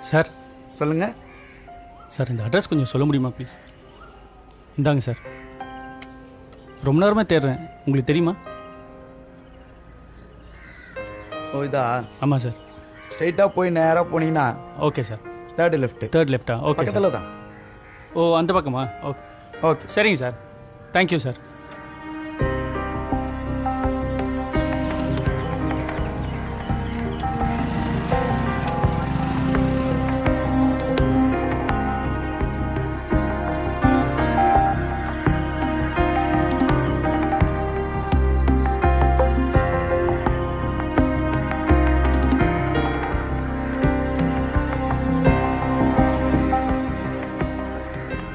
Sir சொல்லுங்கள். Sir இந்த address கொஞ்சம் சொல்ல முடியுமா ப்ளீஸ்? இந்தாங்க சார். ரொம்ப நேரமாக தேடுறேன், உங்களுக்கு தெரியுமா? ஓ இதா? ஆமாம் சார். ஸ்ட்ரைட்டாக போய் நேராக போனீங்கன்னா okay sir. Third left. Third லெஃப்டா? Okay sir. பக்கத்தில் தான். ஓ அந்த பக்கமா? ஓகே ஓகே சரிங்க சார். Thank you sir.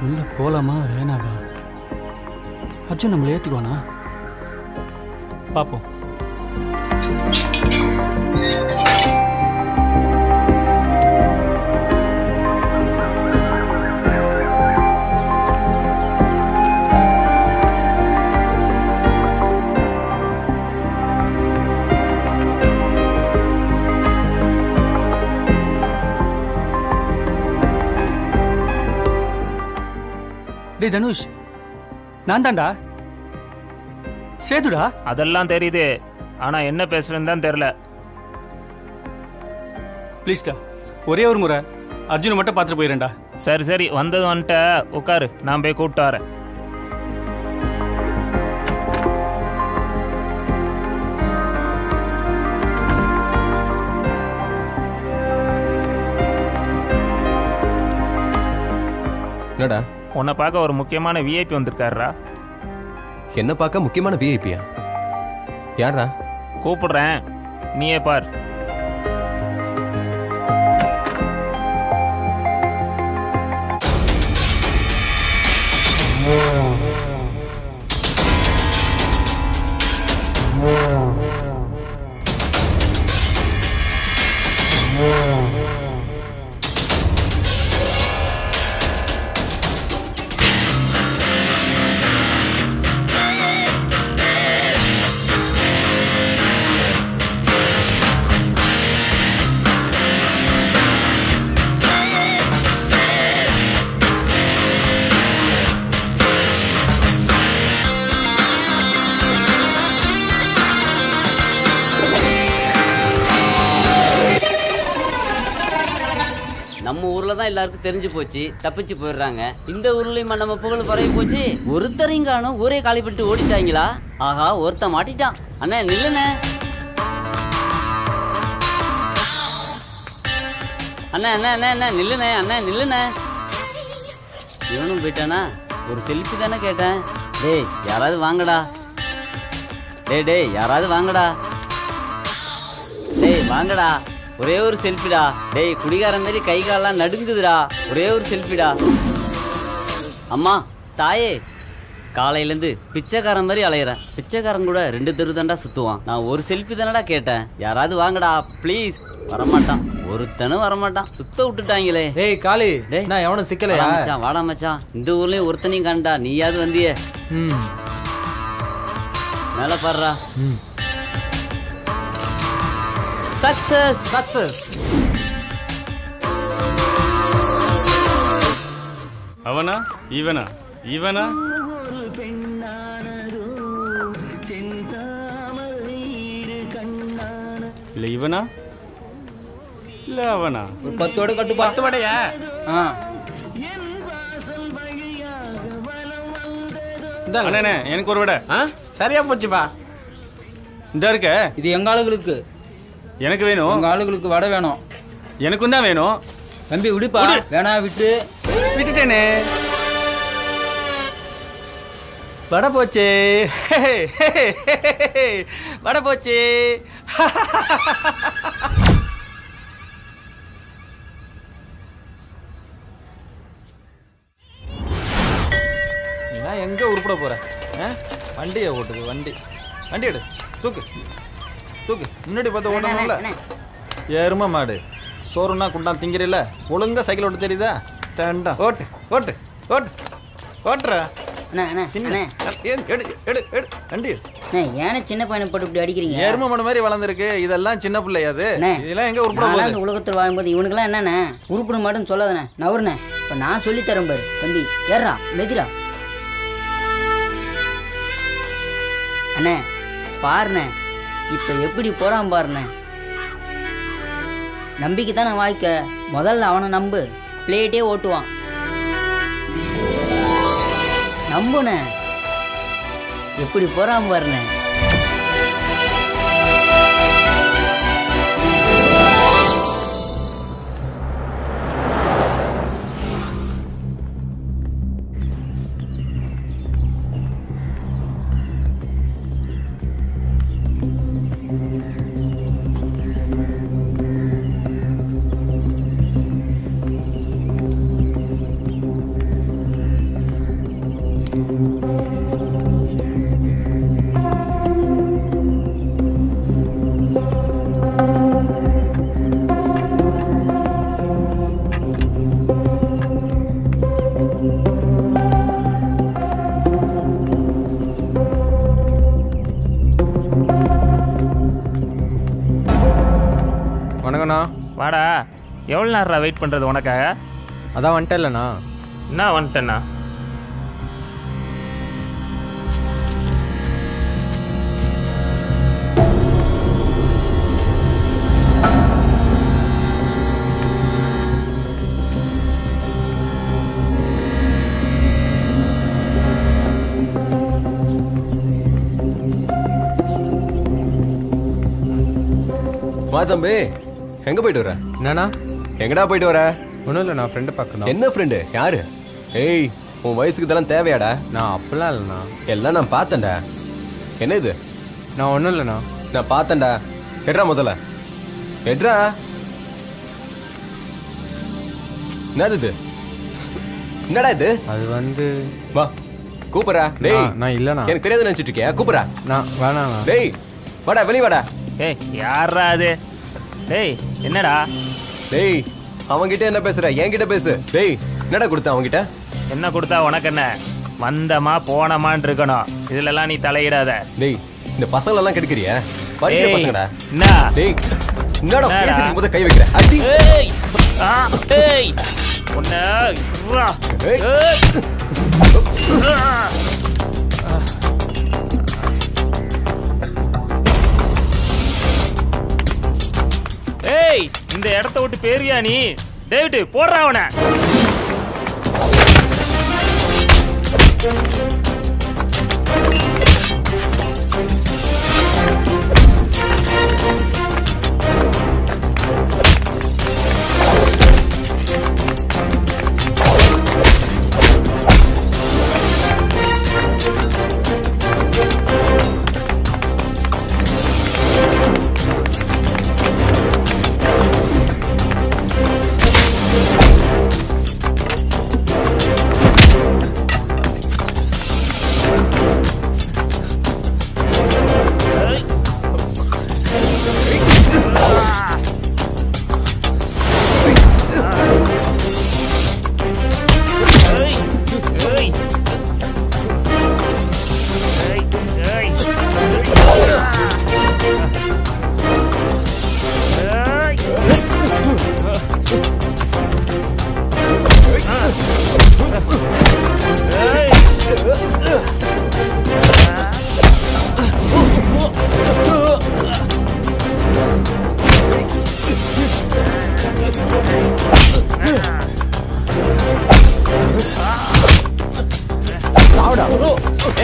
உள்ள போகலாமா வேணாவா? அர்ஜுன் நம்மளை ஏற்றுக்குவானா? பார்ப்போம். டேய் தனுஷ், நான் தான்டா சேதுடா. அதெல்லாம் தெரியுது, ஆனா என்ன பேசுறேன்னு தான் தெரியல. ப்ளீஸ்டா, ஒரே ஒரு முறை அர்ஜுனை மட்டும் பார்த்துட்டு போயிடுறேன்டா. சரி சரி, வந்தது வந்துட்ட, உட்காரு, நான் போய் கூப்பிட்டு வரேன். என்னடா? உன்னை பார்க்க ஒரு முக்கியமான விஐபி வந்திருக்காருடா. என்ன பார்க்க முக்கியமான விஐபியா? யாரா? கூப்பிடுறேன், நீயே பார். நம்ம ஊர்ல தான் எல்லாருக்கும் தெரிஞ்சு போச்சு, தப்பிச்சு போயிடுறாங்க. இந்த ஊர்லயும் நம்ம புகழ் பரவி போச்சு. ஒருத்தரையும் காணும், ஊரே காலி பண்ணிட்டு ஓடிட்டாங்களா? ஆஹா, ஒருத்த மாட்டிட்டான். அண்ணா நில்லுண்ணே. அண்ணா அண்ணா அண்ணா அண்ணா நில்லுண்ணே, அண்ணா நில்லுண்ணே. இவனும் போயிட்டானா? ஒரு செல்ஃபி தானே கேட்டேன். டேய் யாராவது வாங்கடா. டேய் டேய் யாராவது வாங்கடா. டேய் வாங்கடா, ஒரே ஒரு செல்ஃபிடா. டேய் குடிகாரன் மாதிரி கை காலெல்லாம் நடுங்குதுடா, ஒரே ஒரு செல்ஃபிடா. அம்மா தாயே, காலையிலேருந்து பிச்சைக்காரன் மாதிரி அலையிறேன். பிச்சைக்காரன் கூட 2 தெரு தாண்டா சுற்றுவான். நான் ஒரு செல்ஃபி தானடா கேட்டேன். யாராவது வாங்கடா ப்ளீஸ். வரமாட்டான், ஒருத்தனும் வரமாட்டான். சுத்த விட்டுட்டாங்களே. டேய் காளி, டேய் நான் எவனும் சிக்கலையா? மச்சான் வாடா மச்சான், இந்த ஊர்லயும் ஒருத்தனையும் காண்டா. நீயாவது வந்தியே. மேலே பாடுறா. Success success. அவனா இவனா? இவனா இல்லை இவனா இல்லை அவனா? ஒரு 10 வடை கட்டுப்பா. 10 வடையா? அண்ணே எனக்கு ஒரு வடை. சரியா போச்சுப்பா. இந்த இருக்க. இது எங்கள் ஆளுகளுக்கு. எனக்கு வேணும். உங்கள் ஆளுகளுக்கு வடை வேணும். எனக்கும் தான் வேணும். தம்பி விடுப்பா. வேணா விட்டு. விட்டுட்டேனே. வடை போச்சே, வடை போச்சே. நீனா எங்கே உருப்பட போகிற? வண்டியை ஓட்டுது, வண்டி எடு, தூக்கு தூக்கு. முன்னாடி பார்த்து ஓட்டணும்ல. எருமை மாடு சோறுனா குண்டான் திங்கிறீல்ல, ஒழுங்கா சைக்கிள் ஓட்ட தெரியுதா? தண்டா ஓட்டு ஓட்டு ஓட்டு ஓட்டுற. அண்ணா அண்ணா அண்ணா எடு எடு எடு வண்டி எடு. ஏன்னா சின்ன பையனை போட்டு இப்படி அடிக்கிறீங்க? எருமை மாடு மாதிரி வளர்ந்துருக்கு, இதெல்லாம் சின்ன பிள்ளையா அது? அண்ணே, இதெல்லாம் எங்க உருப்பட நான்லாம் போகுது? இந்த உலகத்தில் வாழும்போது இவனுக்கெல்லாம் என்னண்ணே உருப்பிட மாட்டேன்னு சொல்லாதண்ணே, நவருண்ணே. இப்போ நான் சொல்லித்தரேன் பாரு தம்பி, ஏறா மெதிரா. அண்ணே பாருண்ணே, இப்போ எப்படி போகிறான் பாருண்ணே. நம்பிக்கை தானே வாழ்க்கை, முதல்ல அவனை நம்பு, பிளேட்டே ஓட்டுவான். நம்புண்ணே, எப்படி போகிறான் பாருண்ணே. வணக்கண்ணா. வாடா. எவ்வளோ நேரம் வெயிட் பண்ணுறது உனக்காக? அதான் வந்துட்டேன் இல்லைண்ணா. என்ன வந்துட்டேண்ணா? வா தம்பி, எங்க போயிட்டு வர? என்னண்ணா? எங்கடா போயிட்டு வர? ஒன்றும் இல்லை, நான் ஃப்ரெண்டு பார்க்கணும். என்ன ஃப்ரெண்டு? யாரு? ஏய், உன் வயசுக்கு இதெல்லாம் தேவையாடா? நான் அப்படிலாம் இல்லைண்ணா. எல்லாம் நான் பார்த்தேன்டா. என்ன இது? நான் ஒன்றும் இல்லைண்ணா. நான் பார்த்தேன்டா. எட்ரா முதல்ல, எட்ரா. என்னது இது? என்னடா இது? அது வந்து வா கூப்பிட்றா. டேய், நான் இல்லைண்ணா. எனக்கு தெரியாது நினைச்சிட்டு இருக்கியா? கூப்பிட்றா. நான் வேணாண்ணா. டேய் வாடா, வெளியே வாடா. ஏய், யாரா அது? டேய், என்னடா? டேய், அவன்கிட்ட என்ன பேசுற? என்கிட்ட பேசு. டேய், என்னடா கொடுத்த அவன்கிட்ட? என்ன கொடுத்தா உனக்கு என்ன? வந்தமா போனமான்னு இருக்கணும், இதுலலாம் நீ தலையிடாத. டேய், இந்த பசங்க எல்லாம் கெடுக்கிறியா? படிக்கிற ஏய், பசங்கடா. என்ன? டேய், என்னடா என்னடா? பேசிட்டு போது கை வைக்கிற? அடி. ஏய், ஏய், உன்னை இர்ரா. ஏய். ஏய். ஏய், இந்த இடத்த விட்டு பேரியா நீ? டேவிட், போடுறா அவனை.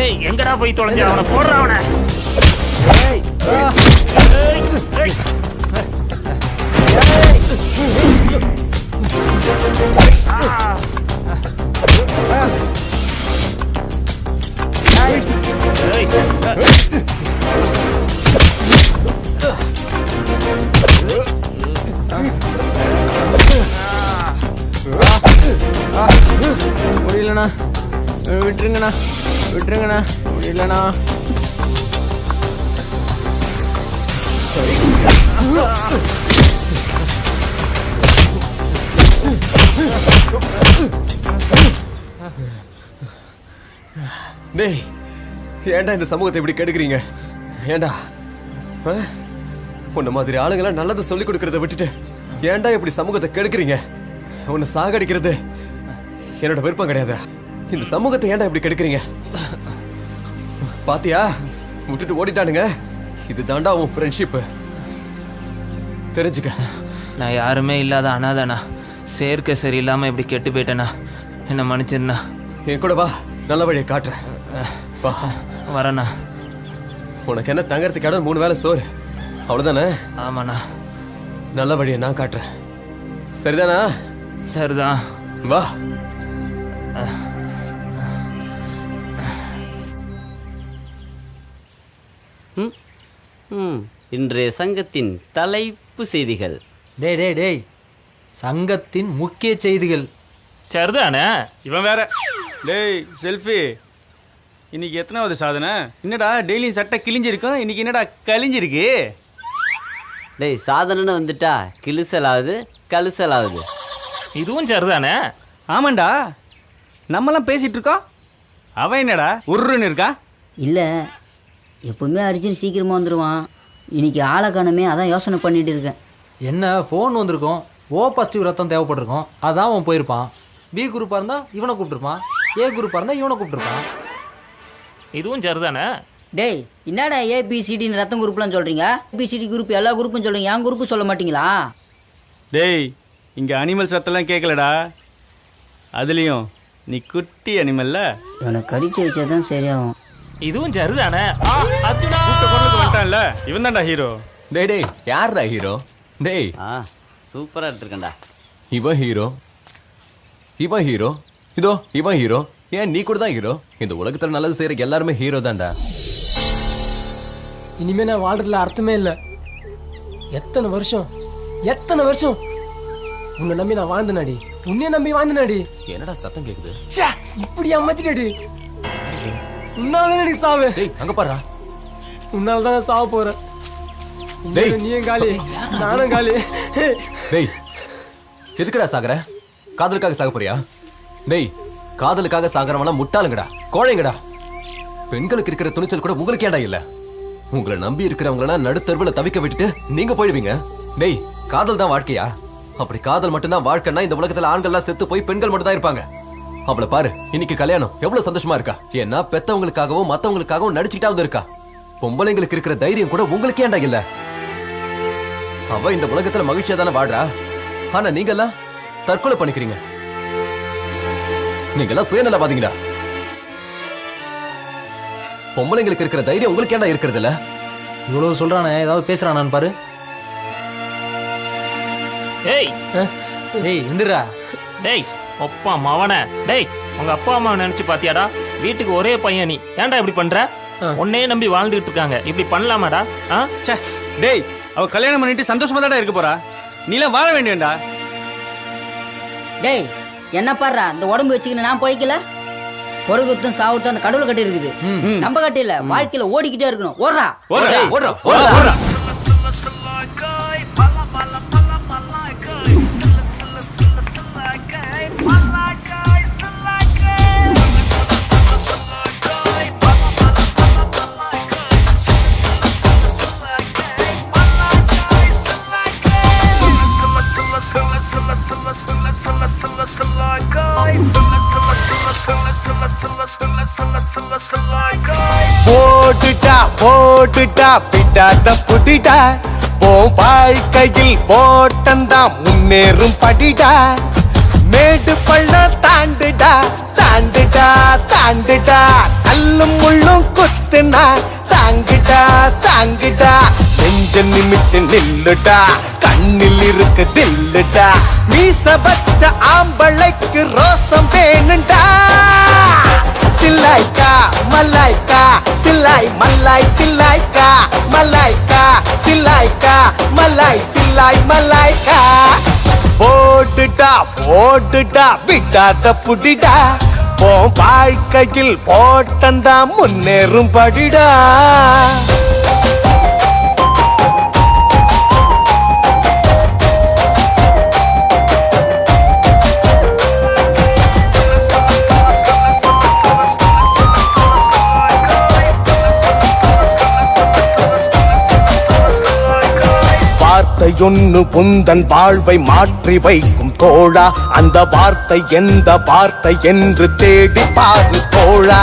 ஏய், எங்கடா போய் தொலைஞ்ச? அவனை போடுற அவனை. ஏய், ஏய், ஏய். முடியலண்ணா, விட்டுருங்கண்ணா, விட்டுருங்கண்ணா, முடியலண்ணா. டேய், ஏன்டா இந்த சமூகத்தை இப்படி கெடுக்குறீங்க? ஏன்டா உன்ன மாதிரி ஆளுங்களாம் நல்லதை சொல்லி கொடுக்கறத விட்டுட்டு ஏன்டா இப்படி சமூகத்தை கெடுக்குறீங்க? உன்னை சாகடிக்கிறது என்னோட விருப்பம் கிடையாது. இந்த சமூகத்தை ஏன்டா இப்படி கெடுக்குறீங்க? பாத்தியா, விட்டுட்டு ஓடிட்டானுங்க. இது தாண்டா உன் ஃப்ரெண்ட்ஷிப். தெரிஞ்சுக்க. நான் யாருமே இல்லாத அனாதண்ணா. சேர்க்க சரியில்லாமல் இப்படி கெட்டு போயிட்டேண்ணா. என்ன மன்னிச்சிருண்ணா. என் கூட வா, நல்ல வழியை காட்டுறேன். வா. வரேண்ணா. உனக்கு என்ன தங்கறதுக்கு இடம் 3 வேளை சோறு, அவ்வளோதானே? ஆமாண்ணா. நல்ல வழியை நான் காட்டுறேன். சரிதானா? சரிதான். வா. இன்றைய சங்கத்தின் தலைப்பு செய்திகள். டேய் டேய் டேய், சங்கத்தின் முக்கிய செய்திகள். சரிதானே? இவன் வேற. டேய் செல்ஃபி, இன்னைக்கு எத்தனாவது சாதனை? என்னடா டெய்லியும் சட்டை கிழிஞ்சிருக்கும், இன்னைக்கு என்னடா கழிஞ்சிருக்கு? டேய் சாதனைன்னு வந்துட்டா கிழிசலாகுது கழுசலாகுது. இதுவும் சரிதானே? ஆமாண்டா, நம்மலாம் பேசிட்டு இருக்கோம், அவன் என்னடா உருன்னு இருக்கா? இல்லை, எப்பவுமே அர்ஜுன் சீக்கிரமாக வந்துடுவான். இன்னைக்கு ஆளை காணமே, அதான் யோசனை பண்ணிட்டு இருக்கேன். என்ன ஃபோன் வந்திருக்கும், ஓ பாசிட்டிவ் ரத்தம் தேவைப்பட்டிருக்கும், அதான் அவன் போயிருப்பான். பி குரூப்பாக இருந்தால் இவனை கூப்பிட்டுருப்பான், ஏ குரூப்பாக இருந்தால் இவனை கூப்பிட்டுருப்பான். இதுவும் சரிதானே? டேய், என்னடா ஏபிசிடின்னு ரத்தம் குரூப்லாம் சொல்கிறீங்க? ஏபிசிடி குரூப் எல்லா குரூப்பும் சொல்கிறீங்க, என் குரூப்பு சொல்ல மாட்டீங்களா? டேய், இங்கே அனிமல் சத்தெல்லாம் கேட்கலடா. அதுலேயும் நீ குட்டி அனிமல்ல. இவனை கடிச்சு வச்சா தான் சரியாகும். இதுவும் சரிதானே? அர்ஜுனா வந்துட்டான்ல, இவன் தான்டா ஹீரோ. டேய் டேய், யார்டா ஹீரோ? டேய், சூப்பராக எடுத்துருக்கேன்டா. இவன் ஹீரோ, இவன் ஹீரோ, இதோ இவன் ஹீரோ. ஏன் நீ கூட தான் ஹீரோ? இந்த உலகத்துல நல்லது செய்யற எல்லாருமே ஹீரோ தான்டா. இனிமே நான் வாழ்றதுல அர்த்தமே இல்லை. எத்தனை வருஷம் உன்னை நம்பி நான் வாழ்ந்தனாடி, உன்னைய நம்பி வாழ்ந்தனாடி. என்னடா சத்தம் கேக்குது? இப்படி அம்மாத்திட்டாடி. உன்னாலதானடி சாவு. டேய் அங்க பாருடா. உன்னால்தான் சாவ போறேன். டேய், நீயும் காலி, நானும் காலி. டேய், எதுக்குடா சாகுற? காதலுக்காக சாக போறியா? டேய், காதலுக்காக சாகுறவனா முட்டாளுங்கடா, கோழைங்கடா. பெண்களுக்கு இருக்கிற துணிச்சல் கூட உங்களுக்கு ஏன்டா இல்ல? உங்களை நம்பி இருக்கிறவங்களா நடுத்தருவுல தவிக்க விட்டுட்டு நீங்க போயிடுவீங்க. டேய், காதல் தான் வாழ்க்கையா? அப்படி காதல் மட்டும்தான் வாழ்க்கைன்னா இந்த உலகத்துல ஆண்கள்லாம் செத்து போய் பெண்கள் மட்டும் தான் இருப்பாங்க. அவளை பாரு, இன்னைக்கு கல்யாணம் எவ்வளவு சந்தோஷமா இருக்கா. ஏன்னா பெத்தவங்களுக்காகவும் மத்தவங்களுக்காகவும் நடிச்சுக்கிட்டாவது இருக்கா. பொம்பளைங்களுக்கு இருக்கிற தைரியம் கூட உங்களுக்கு ஏன்டா இல்ல? அவ இந்த உலகத்துல மகிழ்ச்சியா தானே வாடுறா. ஆனா நீங்கெல்லாம் தற்கொலை பண்ணிக்கிறீங்க. நீங்கெல்லாம் சுயநலவாதிங்கடா. பொம்பளைங்களுக்கு இருக்கிற தைரியம் உங்களுக்கு ஏன்டா இருக்கிறது இல்ல? இவ்வளவு சொல்றானே, ஏதாவது பேசுறானான்னு பாரு. ஏய் டேய் எந்திரா. டேய் அப்பா மவன. டேய், உங்க அப்பா அம்மா நினைச்சு பாத்தியாடா? வீட்டுக்கு ஒரே பையன் நீ, ஏன்டா இப்படி பண்ற? உன்னையே நம்பி வாழ்ந்துகிட்டு இருக்காங்க, இப்படி பண்ணலாமாடா? ச்சே, டேய், அவ கல்யாணம் பண்ணிட்டு சந்தோஷமா தான்டா இருக்க போறா. நீலாம் வாழ வேண்டியடா. டேய், என்ன பாடுறா, இந்த உடம்பு வச்சுக்கின்னு நான் பழிக்கல. ஒரு குத்தம் சாவுட்டும் அந்த கடவுள் கட்டி இருக்குது. நம்ம கட்டி இல்ல, வாழ்க்கையில ஓடிக்கிட்டே இருக்கணும். ஓடுறா ஓடுறா ஓடுறா ஓடுறா ஓடுறா. போட்டுட்டா போட்டுட்டா பிடாத புடிடா, போ வாழ்க்கையில் போட்டந்தான் முன்னேறும் படிடா. மேடு பள்ளம் தாண்டுடா தாண்டுடா தாண்டுடா, கல்லும் முள்ளும் குத்துனா தாங்குடா தாங்குடா. நெஞ்ச நிமிட்டு நில்லுடா, கண்ணில் இருக்கு தில்லுடா. மீச வச்ச ஆம்பளைக்கு ரோசம் வேணுண்டா. சில்லாய்க்கா மல்லாய்க்கா, சில்லாய் மல்லாய் சில்லாய்க்கா, மல்லாய்க்கா சில்லாய்க்கா, மல்லாய் சில்லாய் மல்லாய்க்கா. போட்டுட்டா போட்டுட்டா விடாத புடிடா, போ வாழ்க்கையில் போட்டந்தா முன்னேறும் படிடா. வார்த்தையொன்னு புந்தன் வாழ்வை மாற்றி வைக்கும் தோழா. அந்த வார்த்தை எந்த வார்த்தை என்று தேடி பாரு தோழா.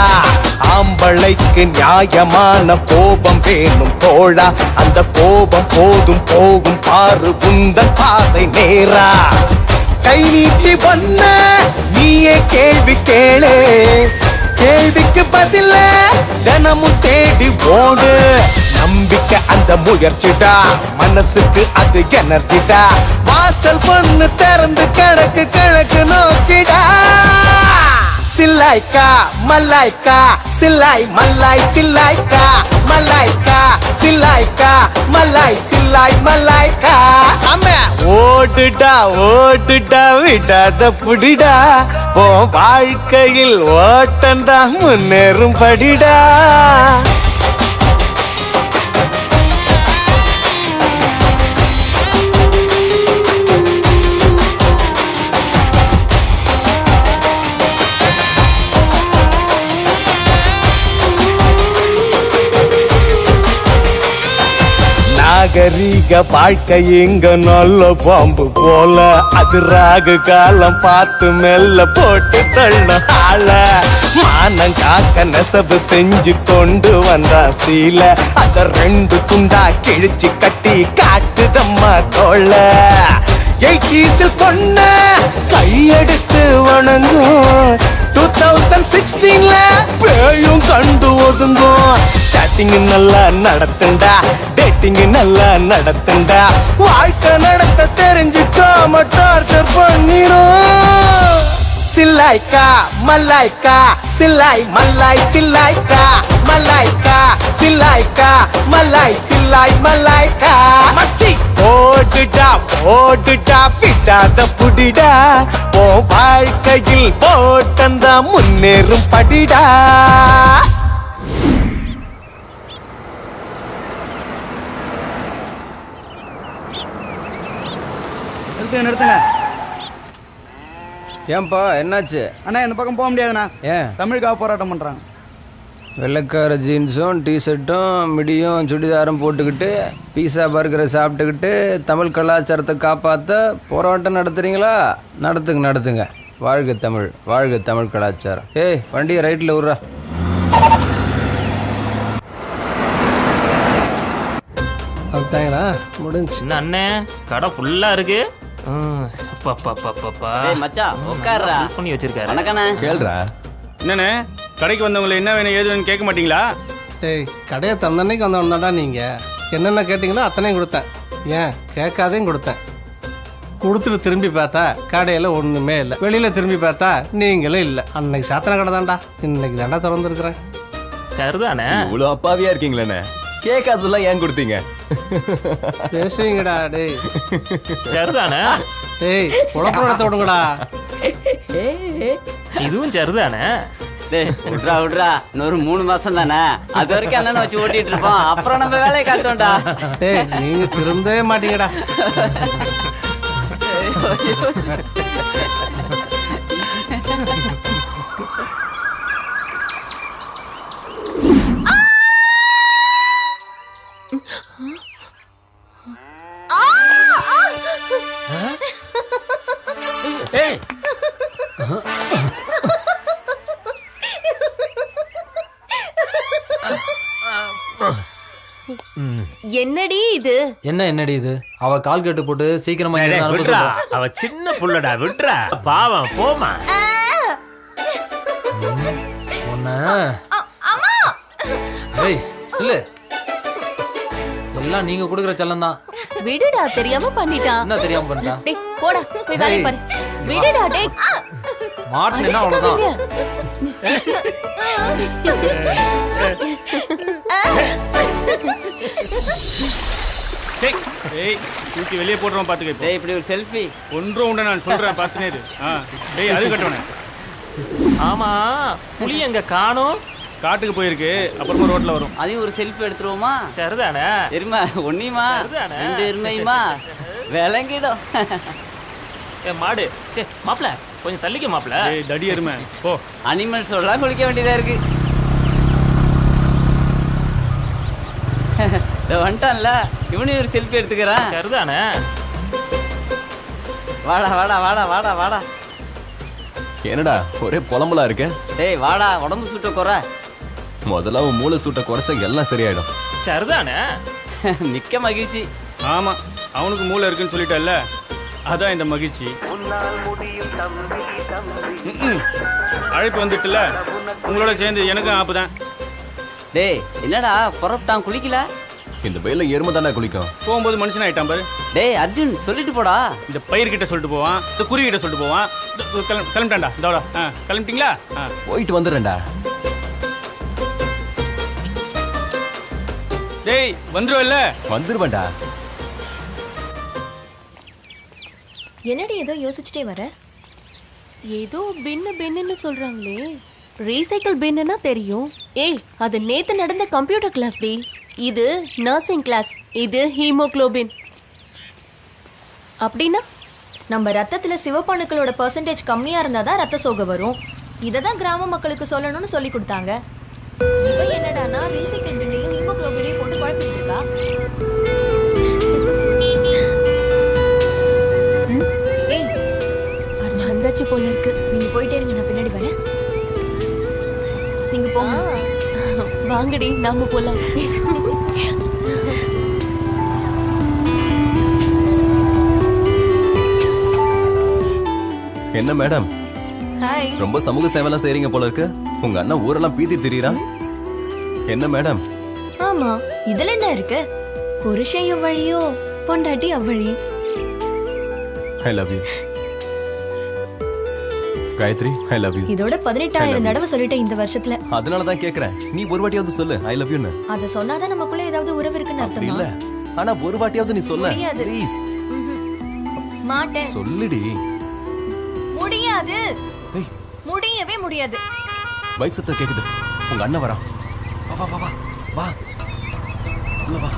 ஆம்பளைக்கு நியாயமான கோபம் வேணும் தோழா. அந்த கோபம் போதும் போகும் பாரு உந்தன் பாதை நேரா. கை நீட்டி வந்த நீயே கேள்வி கேளு. கேள்விக்கு பதில தினமும் தேடி ஓடு. நம்பிக்கை அந்த முயற்சிடா, மனசுக்கு அது எனர்ஜிடா. வாசல் பொண்ணு திறந்து கிழக்கு கிழக்கு நோக்கிடா. சில்லாய்க்கா மல்லாய்க்கா சில்லாய் மல்லாய் சில்லாய்க்கா மல்லாய்க்கா சில்லாய்க்கா மல்லாய் சில்லாய் மல்லாய்க்கா. ஆமா ஓடுடா ஓடுடா விடாத புடிடா. ஓ வாழ்க்கையில் ஓட்டந்தா முன்னேறும் படிடா. நாகரீக வாழ்க்கை இங்க நல்ல பாம்பு போல. அது ராகு காலம் பார்த்து மெல்ல போட்டு தள்ள ஆள. மானம் காக்க நெசவு செஞ்சு கொண்டு வந்தா சீல. அத 2 துண்டா கிழிச்சு கட்டி காட்டுதம்மா தோள. 80s பொண்ண கையெடுத்து வணங்கும். 2016ல பேயும் கண்டு ஒதுங்கும். சாட்டிங் நல்லா நடத்துண்டா, டேட்டிங் நல்லா நடத்துண்டா. வாழ்க்கை நடத்த தெரிஞ்சுக்காம டார்ச்சர் பண்ணிரும். சில்லாய்க்கா மல்லாய்க்கா சில்லாய் மல்லாய் சில்லாய்க்கா மல்லாய்க்கா சில்லாய்க்கா மல்லாய் சில்லாய் மல்லாய்க்கா. மச்சி ஓடுடா ஓடுடா விடாத புடிடா. ஓ வாழ்க்கையில் ஓட்டந்தா முன்னேறும் படிடா. நிறுத்துங்க. ஏன்பா என்னாச்சு? அண்ணா இந்த பக்கம் போக முடியாதுண்ணா. ஏன்? தமிழுக்காக போராட்டம் பண்றாங்க. வெள்ளைக்கார ஜீன்ஸும் டிஷர்ட்டும் மிடியும் சுடிதாரும் போட்டுக்கிட்டு பீஸா பர்கரை சாப்பிட்டுக்கிட்டு தமிழ் கலாச்சாரத்தை காப்பாற்ற போராட்டம் நடத்துறீங்களா? நடத்துங்க நடத்துங்க. வாழ்க தமிழ், வாழ்க தமிழ் கலாச்சாரம். ஏய் வண்டியை ரைட்டில் விட்றா. அப்படிங்களா? முடிஞ்சு. என்ன அண்ணே கடை ஃபுல்லா இருக்கு. அப்பா டேய் மச்சான் உட்கார்றா. பண்ணி வச்சிருக்காரு. வணக்கண்ணே. கேள்றா. என்னண்ணே கடைக்கு வந்தவங்களை என்ன வேணும் ஏது வேணும் கேட்க மாட்டீங்களா? டேய் கடையை தந்தன்னைக்கு வந்தவன் தான்டா நீங்கள். என்னென்ன கேட்டிங்களோ அத்தனையும் கொடுத்தேன். ஏன் கேட்காதையும் கொடுத்தேன். கொடுத்துட்டு திரும்பி பார்த்தா கடையில் ஒன்றுமே இல்லை. வெளியில் திரும்பி பார்த்தா நீங்களும் இல்லை. அன்னைக்கு சாத்தன கடை தான்டா, இன்னைக்கு தாண்டா திறந்துருக்குறேன். சரிதானே? இவ்வளோ அப்பாவியா இருக்கீங்களே, கேட்காததெல்லாம் ஏன் கொடுத்தீங்க? பேசுவீங்கடா. டேய் சரிதானே? டேய் உழப்பு நடத்த விடுங்கடா. இதுவும் சரிதானே? டேய் விட்றா விட்றா. இன்னொரு 3 மாசம் தானே, அது வரைக்கும் அண்ணனை வச்சு ஓட்டிட்டு இருப்போம். அப்புறம் நம்ம வேலையை காட்டுவோம்டா. டேய் நீங்கள் திரும்பவே மாட்டீங்கடா. என்னடி இது? என்னடி இது? அவ கால் கட்டு போட்டு சீக்கிரமா இங்க இருந்து அனுப்ப சொல்றா. அவ சின்ன புள்ளடா, விட்றா. பாவம் போமா. ஒண்ணு ஏய் இல்ல எல்லாம் நீங்க கொடுக்குற செல்லம் தான். விடுடா, தெரியாம பண்ணிட்டான். என்ன தெரியாம பண்ணிட்டா? டேய் போடா போய் வேலைய பாரு. விடுடா டேய். மாட்டேன்னா அவ்வளவுதான். ஏய் தூக்கி வெளியே போடுறோம் பாத்துக்க. டேய் இப்படி ஒரு செல்ஃபி ஒன்றும் உண்ட நான் சொல்றேன் பாத்துனே இரு. டேய் அது கட்டவனே. ஆமா புலி எங்க காணோம்? காட்டுக்கு போயிருக்கு, அப்புறமா ரோட்ல வரும். அதையும் ஒரு செல்ஃபி எடுத்துருவோமா? சரிதானே? எருமை ஒன்னியுமா 2 எருமையுமா விளங்கிடும். மாடு மாப்பிள கொஞ்சம் தள்ளிக்க மாப்பிள. தடி எருமை போ. அனிமல்ஸோடலாம் குளிக்க வேண்டியதா இருக்கு. இதை வந்துட்டான்ல, இவனையும் ஒரு செல்ஃபி எடுத்துக்கிறேன். சரிதானே? வாடா வாடா வாடா வாடா வாடா. என்னடா ஒரே புலம்பலா இருக்க? டேய் வாடா, உடம்பு சுட்ட குறை. முதல்ல உன் மூளை சூட்டை குறைச்சா எல்லாம் சரியாயிடும். சரிதானே? மிக்க மகிழ்ச்சி. ஆமா, அவனுக்கு மூளை இருக்குன்னு சொல்லிட்டல்ல, அதான் இந்த மகிழ்ச்சி. அழைப்பு வந்துட்டுல, உங்களோட சேர்ந்து எனக்கும் ஆப்பு தான். டேய் என்னடா புறப்பட்டான், குளிக்கல? இந்த வெயில எருமை தானே குளிக்கும். போகும்போது மனுஷன் ஆயிட்டான் பாரு. டேய் அர்ஜுன், சொல்லிட்டு போடா. இந்த பயிர்கிட்ட சொல்லிட்டு போவான், இந்த குருவிகிட்ட சொல்லிட்டு போவான். கிளம்பிட்டான்டா, இதோட கிளம்பிட்டீங்களா? போயிட்டு வந்துடுறேன்டா. டேய் வந்துருவல்ல? வந்துருவேன்டா. என்னடி ஏதோ யோசிச்சுட்டே வர? ஏதோ பின்னு சொல்றாங்களே. ரீசைக்கிள் பின்னுனா தெரியும். ஏய், அது நேத்து நடந்த கம்ப்யூட்டர் கிளாஸ் டி. இது நர்சிங் கிளாஸ், இது ஹீமோகுளோபின். அப்படின்னா நம்ம ரத்தத்துல சிவப்பணுக்களோட பெர்சன்டேஜ் கம்மியா இருந்தாதான் ரத்த சோகை வரும். இதை தான் கிராம மக்களுக்கு சொல்லணும்னு சொல்லி கொடுத்தாங்க. இவ என்னடானா ரீசைக்கிள் பின்னையும் ஹீமோகுளோபினையும் போட்டு குழப்பிட்டு இருக்கா. ஏய், வந்தாச்சு போல இருக்கு. நீங்க போயிட்டே இருங்க, நான் பின்னாடி வரேன். நீங்க போங்க. வாங்கடி, நாம போலாம். என்ன மேடம், ஹாய். ரொம்ப சமூக சேவைலாம் செய்றீங்க போல இருக்கு. உங்க அண்ணன் ஊரெல்லாம் பீதி திரியறான். என்ன மேடம்? ஆமா, இதுல என்ன இருக்கு? புருஷன் எவ்வழியோ பொண்டாட்டி அவ்வழி. I love you Gayathri. I love you. இதோட 18,000 தடவை சொல்லிட்டேன் இந்த வருஷத்துல. அதனால தான் கேக்குறேன், நீ ஒரு வாட்டியாவது சொல்லு ஐ லவ் யூன்னு. அத சொன்னாதான் நமக்குள்ள ஏதாவது உறவு இருக்குன்னு அப்படி அர்த்தமா? இல்ல, ஆனா ஒரு வாட்டியாவது நீ சொல்ல முடியாது. ப்ளீஸ். மாட்டேன். சொல்லுடி. முடியாது. ஏய், முடியவே முடியாது. பைக் சத்தம் கேக்குது. உங்க அண்ணன் வரான். வா வா வா வா வா உள்ள வா.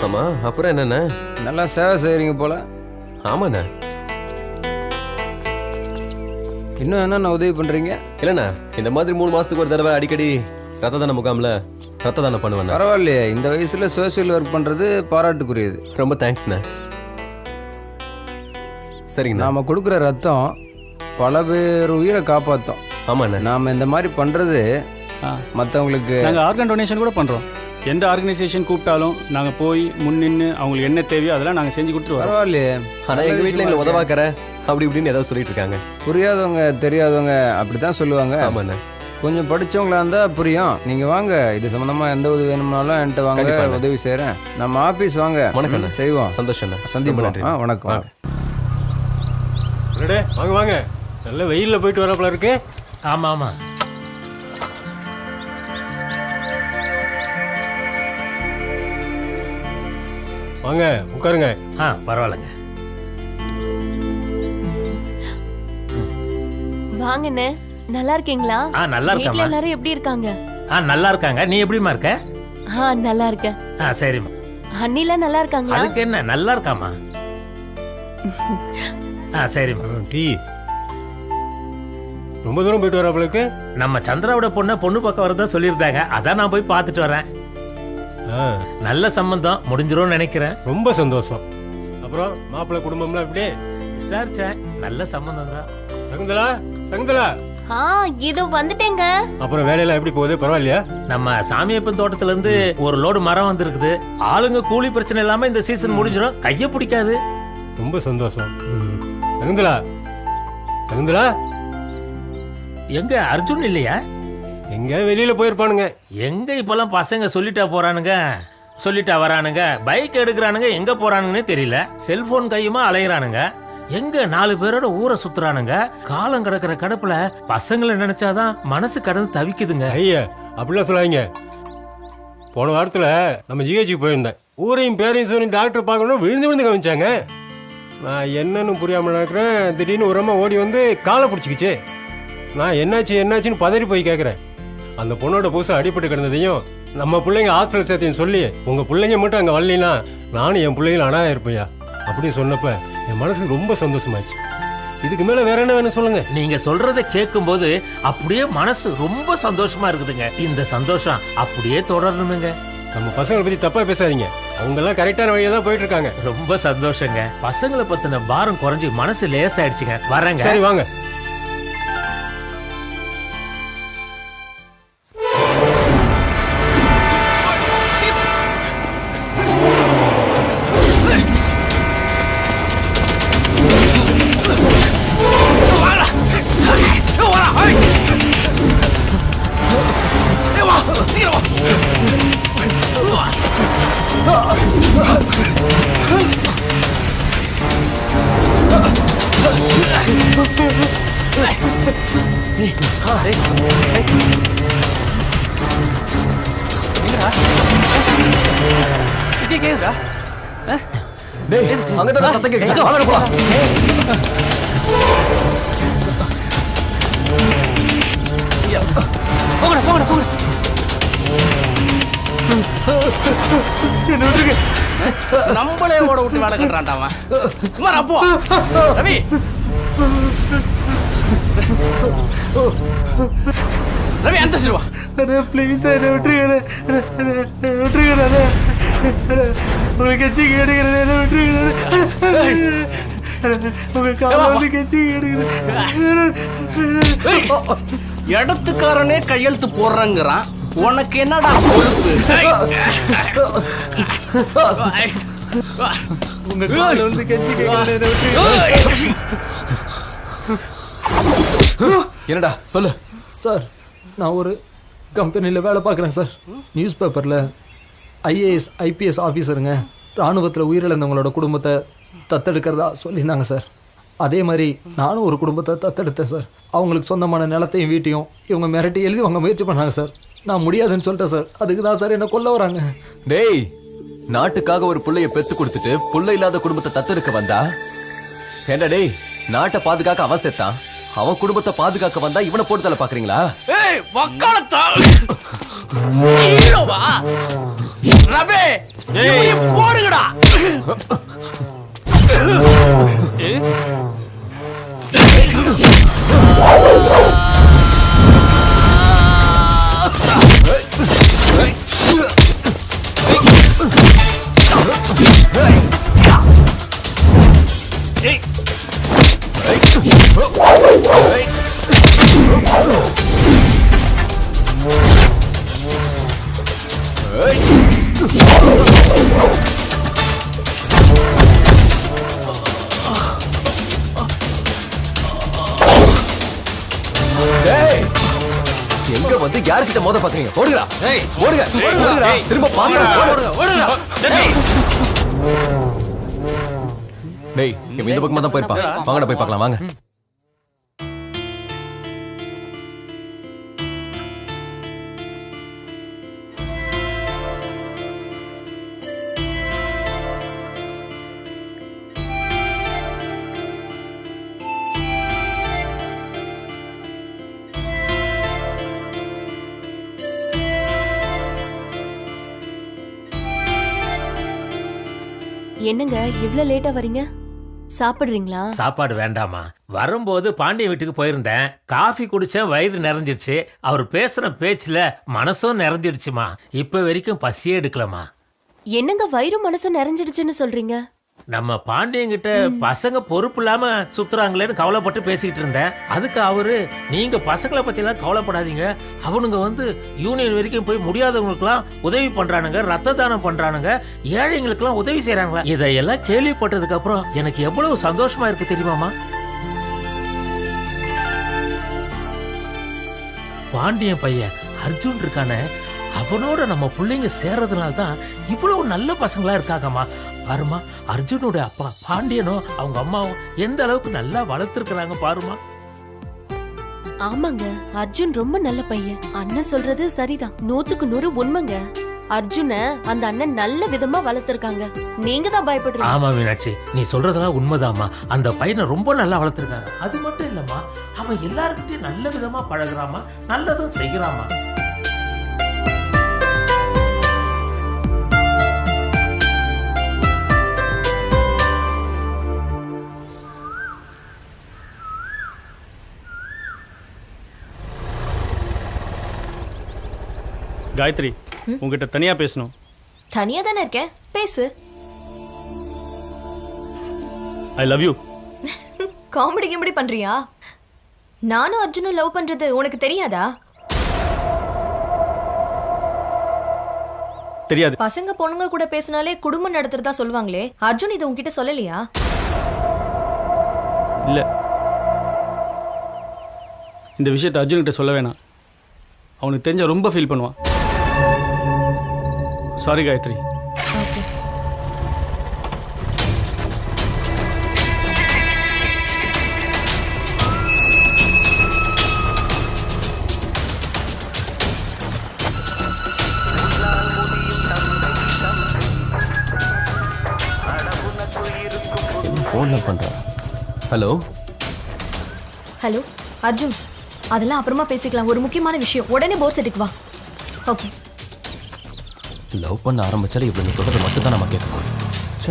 ஆமா, அப்புறம் என்னண்ணே? நல்லா சேவை செய்கிறீங்க போல. ஆமாண்ணே. இன்னும் என்னென்ன உதவி பண்ணுறீங்க? இல்லைண்ணா, இந்த மாதிரி 3 மாசத்துக்கு ஒரு தடவை அடிக்கடி ரத்த தான முகாமில் ரத்த தானம் பண்ணுவேண்ணா. பரவாயில்லையே, இந்த வயசில் சோசியல் ஒர்க் பண்ணுறது பாராட்டுக்குரியது. ரொம்ப தேங்க்ஸ்ண்ணே. சரிங்கண்ணா. நாம் கொடுக்குற ரத்தம் பல பேர் உயிரை காப்பாற்றும். ஆமாண்ணே. நாம் இந்த மாதிரி பண்ணுறது மற்றவங்களுக்கு. நாங்கள் ஆர்கன் டொனேஷன் கூட பண்ணுறோம். எந்த ஆர்கனைசேஷன் கூப்பிட்டாலும் நாங்கள் போய் முன்னின்று அவங்களுக்கு என்ன தேவையோ அதெல்லாம் நாங்கள் செஞ்சு கொடுத்துருவோம். பரவாயில்லையே. ஆனால் எங்கள் வீட்டில் எங்களை உதவாக்கற அப்படி இப்படின்னு ஏதாவது சொல்லிட்டு இருக்காங்க. புரியாதவங்க தெரியாதவங்க அப்படி தான் சொல்லுவாங்க. ஆமாண்ணே. கொஞ்சம் படித்தவங்களா இருந்தால் புரியும். நீங்கள் வாங்க, இது சம்மந்தமாக எந்த உதவி வேணும்னாலும் என்கிட்ட வாங்க, உதவி செய்கிறேன். நம்ம ஆஃபீஸ் வாங்க. வணக்கம். செய்வோம். சந்தோஷம். சந்திப்போம். வணக்கம். வாங்க வாங்க. நல்ல வெயிலில் போயிட்டு வரப்பல இருக்கு. ஆமாம் ஆமாம். வாங்க உட்காருங்க. பரவாயில்லைங்க. வாங்கண்ணே, நல்லா இருக்கீங்களா? நல்லா இருக்கேன். வீட்ல எல்லாரும் எப்படி இருக்காங்க? நல்லா இருக்காங்க. நீ எப்படிமா இருக்க? நல்லா இருக்கேன். சரிம்மா. அண்ணிலாம் நல்லா இருக்காங்களா? அதுக்கு என்ன, நல்லா இருக்காமா. சரிம்மா. டீ ரொம்ப தூரம் போயிட்டு வரப்பளுக்கு. நம்ம சந்திராவோட பொண்ணு பக்கம் வரதா சொல்லியிருந்தாங்க. அதான் நான் போய் பார்த்துட்டு வரேன். நல்ல சம்பந்தம் முடிஞ்சிரும்னு நினைக்கிறேன். ரொம்ப சந்தோஷம். அப்புறம் மாப்பிள்ளை குடும்பம்லாம் எப்படி? விசாரிச்சேன், நல்ல சம்பந்தம் தான். சகுந்தலா, சகுந்தலா. இதோ வந்துட்டேங்க. அப்புறம் வேலையெல்லாம் எப்படி போகுது? பரவாயில்லையா? நம்ம சாமியப்பன் தோட்டத்துல இருந்து ஒரு லோடு மரம் வந்திருக்குது. ஆளுங்க கூலி பிரச்சனை இல்லாம இந்த சீசன் முடிஞ்சிடும். கைய பிடிக்காது. ரொம்ப சந்தோஷம். சகுந்தலா, சகுந்தலா. எங்க அர்ஜுன் இல்லையா? எங்க வெளியில போயிருப்பானுங்க. எங்க இப்பெல்லாம் பசங்க சொல்லிட்டா போறானுங்க, சொல்லிட்டா வரானுங்க, பைக் எடுக்கிறானுங்க, எங்க போறானுங்கன்னே தெரியல. செல்போன் கையுமா அலையிறானுங்க. எங்க 4 பேரோட ஊரை சுத்துறானுங்க. காலம் கிடக்கிற கடப்புல பசங்களை நினைச்சாதான் மனசு கடந்து தவிக்குதுங்க. ஐயா அப்படிலாம் சொல்லாதீங்க. போன வாரத்தில் நம்ம ஜிஹெச்சுக்கு போயிருந்தேன். ஊரையும் பேரையும் சொல்லி டாக்டர் பார்க்கணும் விழுந்து விழுந்து கவனிச்சாங்க. நான் என்னன்னு புரியாமல் நடக்கிறேன். திடீர்னு ஒரு அம்மா ஓடி வந்து காலை பிடிச்சிக்கிச்சு. நான் என்னாச்சுன்னு பதறி போய் கேட்குறேன். அந்த பொண்ணோட புதுசாக அடிபட்டு கிடந்ததையும் நம்ம பிள்ளைங்க ஹாஸ்பிட்டல் சேர்த்தையும் சொல்லி உங்கள் பிள்ளைங்க மட்டும் அங்கே வரலைன்னா நானும் என் பிள்ளைங்களும் அனாதை இருப்பையா அப்படின்னு சொன்னப்ப என் மனசுக்கு ரொம்ப சந்தோஷமாச்சு. இதுக்கு மேலே வேற என்ன வேணும் சொல்லுங்க. நீங்க சொல்றதை கேட்கும்போது அப்படியே மனசு ரொம்ப சந்தோஷமா இருக்குதுங்க. இந்த சந்தோஷம் அப்படியே தொடரணுங்க. நம்ம பசங்களை பற்றி தப்பாக பேசாதீங்க. அவங்கெல்லாம் கரெக்டான வழியாக தான் போயிட்டு இருக்காங்க. ரொம்ப சந்தோஷங்க. பசங்களை பத்தின பாரம் குறைஞ்சி மனசு லேசாயிடுச்சுங்க. வரேங்க. சரி வாங்க. டேய் அங்கதான் சத்தம் கேக்குது. வாங்க போலாம். போங்கடா. நம்மளே ஓட விட்டு வேலை கட்டுறான்டா அவன். குமார் அப்போ ரவி ரவி அந்த சிறுவா ப்ளீஸ் விட்டுருங்க உங்க கட்சி கேடுகிறேன் உங்க கால வந்து கட்சி கேடுகிறேன். இடத்துக்காரனே கையெழுத்து போடுறேங்கிறான். உனக்கு என்னடா பொறுப்பு? உங்க கால வந்து கட்சி கேடுகிறேன். என்னடா சொல்லு. சார் நான் ஒரு கம்பெனியில் வேலை பார்க்குறேன் சார். நியூஸ் பேப்பரில் ஐஏஎஸ் ஐபிஎஸ் ஆஃபீஸருங்க இராணுவத்தில் உயிரிழந்தவங்களோட குடும்பத்தை தத்தெடுக்கிறதா சொல்லியிருந்தாங்க சார். அதே மாதிரி நானும் ஒரு குடும்பத்தை தத்தெடுத்தேன் சார். அவங்களுக்கு சொந்தமான நிலத்தையும் வீட்டையும் இவங்க மிரட்டி எழுதி அவங்க முயற்சி பண்ணாங்க சார். நான் முடியாதுன்னு சொல்லிட்டேன் சார். அதுக்கு தான் சார் என்ன கொல்ல வராங்க. டேய் நாட்டுக்காக ஒரு புள்ளைய பெத்து கொடுத்துட்டு புள்ள இல்லாத குடும்பத்தை தத்தெடுக்க வந்தா ஏண்டா டேய்? நாட்டை பாதுகாக்க அவன் செத்தான். அவன் குடும்பத்தை பாதுகாக்க வந்தா இவனை போட்டு தலை பாக்குறீங்களா? ஏய் வக்காலத்தா ஹீரோவா ரவே நீ போடுங்கடா. எங்க வந்து யார்கிட்ட மோத பாக்குறீங்க? ஓடுங்கடா. ஓடுங்க. ஓடுங்கடா. திரும்ப பாருங்க. ஓடுங்க. டேய் இவன் இந்த பக்கமா தான் போயிருப்பான். வாங்கடா போய் பார்க்கலாம் வாங்க. என்னங்க இவ்ளோ லேட்டா வரீங்க? சாப்பிடுறீங்களா? சாப்பாடு வேண்டாமா. வரும்போது பாண்டிய வீட்டுக்கு போயிருந்தேன். காஃபி குடிச்சேன், வயிறு நிறைஞ்சிடுச்சு. அவர் பேசுற பேச்சுல மனசும் நிறைஞ்சிடுச்சுமா. இப்ப வரைக்கும் பசியே எடுக்கலமா. என்னங்க வயிறு மனசும் நிறைஞ்சிடுச்சுன்னு சொல்றீங்க? நம்ம பாண்டியங்கிட்ட பசங்க பொறுப்பு இல்லாம சுத்துறாங்களேன்னு கவலைப்பட்டு பேசிக்கிட்டு இருந்தேன். அதுக்கு அவரு நீங்க பசங்களை பத்தி எல்லாம் கவலைப்படாதீங்க. அவனுங்க வந்து யூனியன் வரைக்கும் போய் முடியாதவங்களுக்குலாம் உதவி பண்றானுங்க, ரத்த தானம் பண்றானுங்க, ஏழைங்களுக்குலாம் உதவி செய்யறாங்களா. இதையெல்லாம் கேள்விப்பட்டதுக்கு அப்புறம் எனக்கு எவ்வளவு சந்தோஷமா இருக்கு தெரியுமாமா. பாண்டியன் பையன் அர்ஜுன் இருக்கானே, அவனோட நம்ம பிள்ளைங்க சேர்றதுனால தான் இவ்வளவு நல்ல பசங்களா இருக்காங்கம்மா. பாருமா, அர்ஜுனோட அப்பா பாண்டியனும் அவங்க அம்மாவும் எந்த அளவுக்கு நல்லா வளர்த்துருக்காங்க பாருமா. ஆமாங்க, அர்ஜுன் ரொம்ப நல்ல பையன். அண்ணன் சொல்றது சரிதான், 100க்கு 100 உண்மைங்க. அர்ஜுனை அந்த அண்ணன் நல்ல விதமா வளர்த்திருக்காங்க. நீங்க தான் பயப்படுறீங்க. ஆமா மீனாட்சி, நீ சொல்றதெல்லாம் உண்மைதாம்மா. அந்த பையனை ரொம்ப நல்லா வளர்த்துருக்காங்க. அது மட்டும் இல்லம்மா, அவன் எல்லாருக்கிட்டையும் நல்ல விதமா பழகுறாமா, நல்லதும் செய்யறாமா. காயத்ரி, உங்ககிட்ட தனியா பேசணும். தனியா தானே இருக்கேன், பேசு. ஐ லவ் யூ. காமெடி கிமெடி பண்றியா? நானும் அர்ஜுனும் லவ் பண்றது உனக்கு தெரியாதா? தெரியாது. பசங்க பொண்ணுங்க கூட பேசினாலே குடும்பம் நடத்துறதா சொல்லுவாங்களே, அர்ஜுன் இதை உன்கிட்ட சொல்லலையா? இல்ல, இந்த விஷயத்தை அர்ஜுன் கிட்ட சொல்ல வேணாம். அவனுக்கு தெரிஞ்ச ரொம்ப ஃபீல் பண்ணுவான். சாரி காயத்ரி. ஓகே. ஃபோன்ல பண்றேன். ஹலோ ஹலோ அர்ஜுன், அதெல்லாம் அப்புறமா பேசிக்கலாம். ஒரு முக்கியமான விஷயம், உடனே போர் செட்டுக்கு வா. ஓகே. லவ் பண்ண ஆரம்பிச்சாலே இப்படி நீ சொல்றது மட்டும் தான் நம்ம கேட்கணும். சே,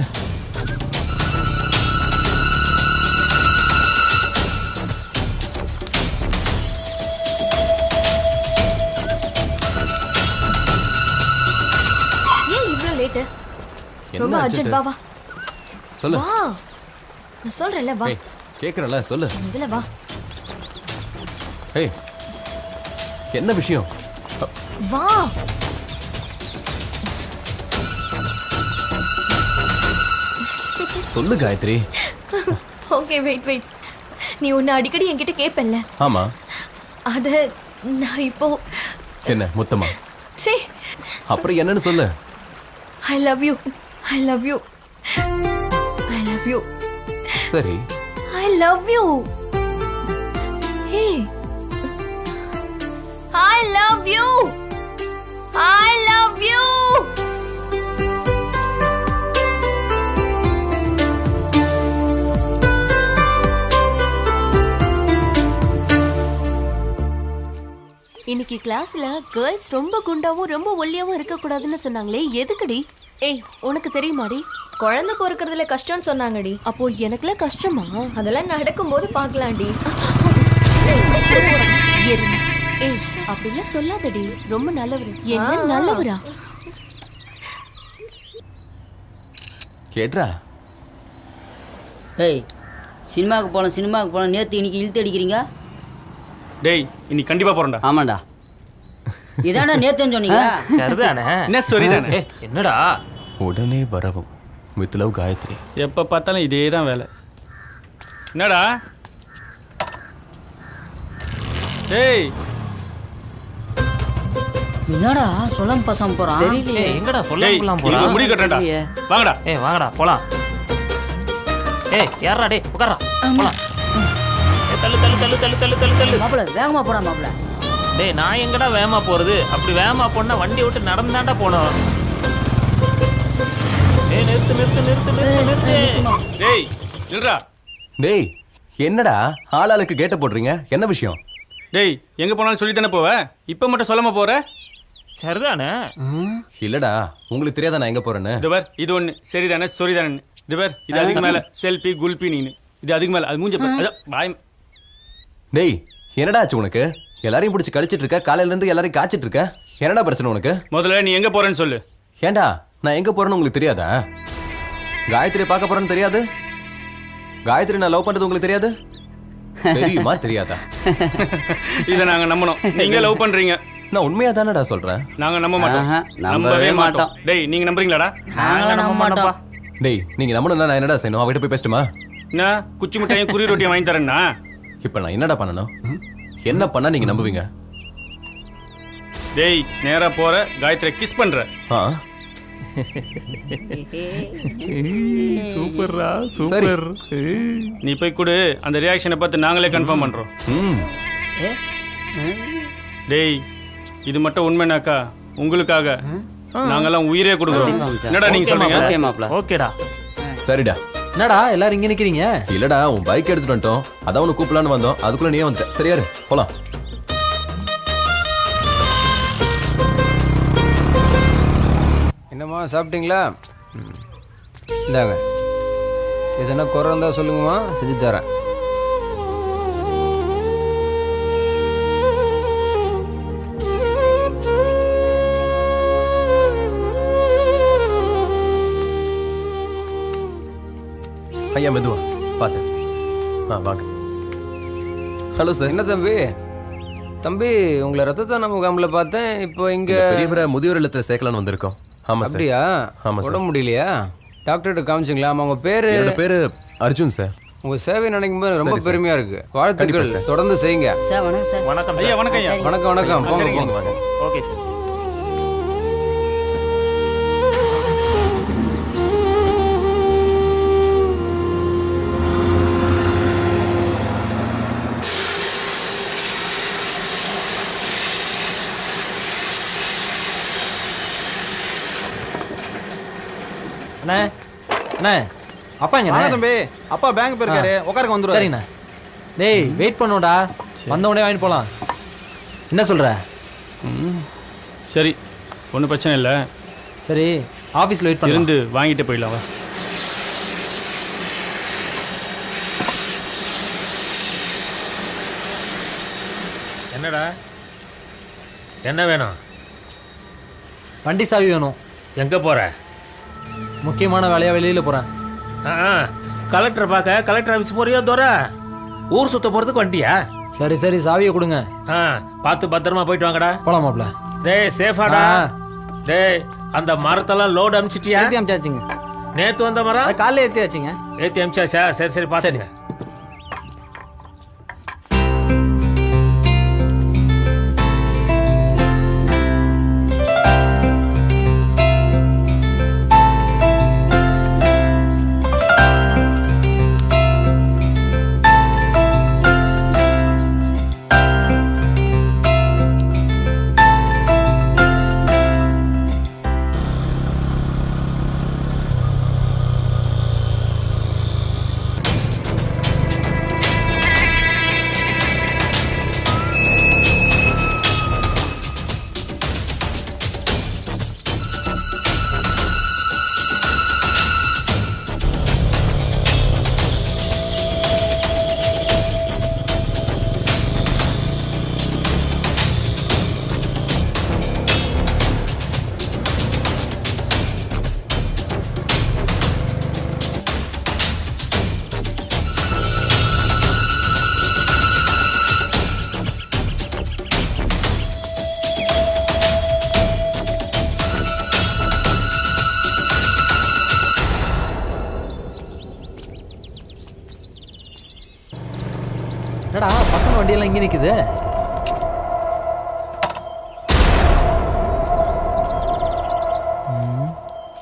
ஏன் இவ்வளோ லேட்டு? ரொம்ப அர்ஜென்ட். வா வா சொல்லு. வா, நான் சொல்றேன்ல வா. ஏய், கேக்குறல சொல்லு. இதுல வா. ஏய், என்ன விஷயம்? வா. சொல்லு காயத்ரி. Okay, wait. நீ ஒன்னு அடிக்கடி என்கிட்ட கேட்பல்ல? ஆமா. அத நான் இப்போ என்ன மொத்தமா? சே, அப்புறம் என்னன்னு சொல்லு. ஐ லவ் யூ. சரி, I love you. Hey. I love you. I love you. இன்னைக்கு கிளாஸ்ல கேர்ள்ஸ் ரொம்ப குண்டாவும் ரொம்ப ஒல்லியாவும் இருக்க கூடாதுன்னு சொன்னாங்களே, எதுக்குடி? ஏய், உனக்கு தெரியுமாடி? குழந்தை பொறுக்கிறதுல கஷ்டம்னு சொன்னாங்கடி. அப்போ எனக்குலாம் கஷ்டமா? அதெல்லாம் நடக்கும்போது பார்க்கலாம்டி. எருமை. ஏய், அப்படிலாம் சொல்லாதடி. ரொம்ப நல்லவரு. என்ன நல்லவரா? கேட்றா. ஏய், சினிமாவுக்கு போகலாம் நேற்று இன்னைக்கு இழுத்து அடிக்கிறீங்க. டேய், இன்னைக்கு கண்டிப்பா போறேன்டா. ஆமாண்டா. இதானே நேத்துன்னு சொன்னீங்க. சரிதானே? என்ன சரிதானே? ஏய், என்னடா? உடனே வரவும் வித் லவ் காயத்ரி. எப்ப பார்த்தாலும் இதே தான் வேலை. என்னடா? டேய், என்னடா சொல்லாம பசாம போறான்? தெரியலையே, எங்கடா டேய், சொல்லாமலாம் இங்க போறான்? முடி கட்டடா. வாங்கடா. ஏய், வாங்கடா போலாம். ஏய், யாரா? டேய், உட்கார்றா. போலாம். ஏய், தள்ளு. மாப்பிள வேகமா போடா மாப்பிள. டேய், நான் எங்கடா வேகமா போறது? அப்படி வேகமா போனா வண்டி விட்டு நடந்தாண்டா போனோம். ஏய், நிறுத்து. டேய், நில்றா. டேய், என்னடா ஆளாளுக்கு கேட்ட போடுறீங்க? என்ன விஷயம்? டேய், எங்க போனாலும் சொல்லி தானே போவ, இப்ப மட்டும் சொல்லாம போற? சரிதானே? இல்லடா, உங்களுக்கு தெரியாதா நான் எங்க போறேன்னு? இது பார், இது ஒண்ணு சரிதானே சரிதானே. இது பார், இது அதுக்கு மேல செல்ஃபி குல்பி நீனு. இது அதுக்கு மேல அது மூஞ்ச பாய். டேய், என்னடா ஆச்சு உனக்கு? எல்லாரையும் பிடிச்சி கடிச்சிட்டு இருக்க, காலையில இருந்து எல்லாரையும் காய்ச்சிட்டு இருக்க. என்னடா பிரச்சனை உனக்கு? முதல்ல நீ எங்க போறேன்னு சொல்லு. ஏண்டா, நான் எங்க போறேன்னு உங்களுக்கு தெரியாதா? காயத்ரி பார்க்க போறேன்னு தெரியாது? காயத்ரி நான் லவ் பண்றது உங்களுக்கு தெரியாது? தெரியுமா தெரியாதா? இதை நாங்க நம்பணும். நீங்க லவ் பண்றீங்க. நான் உண்மையா தானடா சொல்றேன். நாங்க நம்ப மாட்டோம். நம்பவே மாட்டோம். டேய், நீங்க நம்புறீங்களாடா? நாங்க நம்ப மாட்டோம். டேய், நீங்க நம்பணும்னா நான் என்னடா செய்யணும்? அவகிட்ட போய் பேசட்டுமா? என்ன குச்சி மிட்டாயும் குறி ரொட்டியும் வாங்கி தரேன்னா? இப்ப நான் என்னடா பண்ணணும்? என்ன பண்ணா நீங்க நம்புவீங்க? டேய், நேரா போற, காயத்ரி கிஸ் பண்ற. சூப்பர்ரா, சூப்பர். நீ போய் கொடு, அந்த ரியாக்ஷனை பார்த்து நாங்களே கன்ஃபார்ம் பண்றோம். டேய், இது மட்டும் உண்மைனாக்கா உங்களுக்காக நாங்கெல்லாம் உயிரே கொடுக்குறோம். என்னடா நீங்க சொல்றீங்க? ஓகே மாப்ள. ஓகேடா. சரிடா. என்னடா எல்லாரும் இங்கே நிற்கிறீங்க? இல்லடா உன் பைக் எடுத்துட்டு வந்துட்டோம், அதான் உனக்கு கூப்பிடலான்னு வந்தோம், அதுக்குள்ள நீயே வந்துட்ட. சரியாரு போலாம். என்னம்மா சாப்பிட்டீங்களா? இந்தாங்க, எதனா குறை இருந்தால் சொல்லுங்கம்மா, செஞ்சு தரேன். ஐயா மெதுவா பார்த்து. வாங்க. Hello sir. என்ன தம்பி? தம்பி உங்களை ரத்த தான முகாமில் பார்த்தேன், இப்போ இங்கே பெரியவரை முதியோர் இல்லத்தில் சேர்க்கலான்னு வந்திருக்கோம். ஆமாம் சார். அப்படியா? ஆமாம் சார். உடம்பு முடியலையா? டாக்டர்கிட்ட காமிச்சிங்களா? ஆமாம். உங்கள் பேர்? என்னோட பேர் அர்ஜுன் சார். உங்கள் சேவை நினைக்கும் போது ரொம்ப சரி சார். பெருமையாக இருக்குது. வாழ்த்துக்கள், கண்டிப்பா சார். தொடர்ந்து செய்யுங்க. சார் வணக்கம் சார். வணக்கம் ஐயா சார். வணக்கம் ஐயா. வணக்கம் வணக்கம். போங்க சரிங்க. போங்க. வாங்க. Okay sir. அண்ணே அண்ணே, அப்பா வாங்க எங்க? தம்பி, அப்பா பேங்க் போயிருக்காரு, உட்காருங்க வந்துருவாரு. சரிண்ணே. டேய் வெயிட் பண்ணுடா, வந்த உடனே வாங்கிட்டு போகலாம். என்ன சொல்கிற? சரி, ஒன்றும் பிரச்சனை இல்லை. சரி, ஆஃபீஸில் வெயிட் பண்ணி இருந்து வாங்கிட்டு போயிடலாம் வா. என்னடா என்ன வேணும்? வண்டி சாவி வேணும். எங்கே போகிற? முக்கியமான வேலையாக வெளியில் போகிறேன். கலெக்டரை பார்க்க கலெக்டர் ஆஃபீஸ் போறியா தோற? ஊர் சுத்த போகிறதுக்கு வண்டியா? சரி சரி, சாவியை கொடுங்க. பார்த்து பத்திரமா போயிட்டு வாங்கடா. போலாமாப்ல? டேய் சேஃபாடா. டேய் அந்த மரத்தெல்லாம் லோடு அனுப்பிச்சிட்டியா? ஏற்றி அமிச்சாச்சுங்க. நேற்று வந்த மரம் காலையில் ஏற்றியாச்சுங்க. ஏற்றி அனுப்பிச்சாச்சா? சரி சரி பார்த்துங்க. என்னடா பசங்க வண்டியெல்லாம் இங்கே நிற்குது?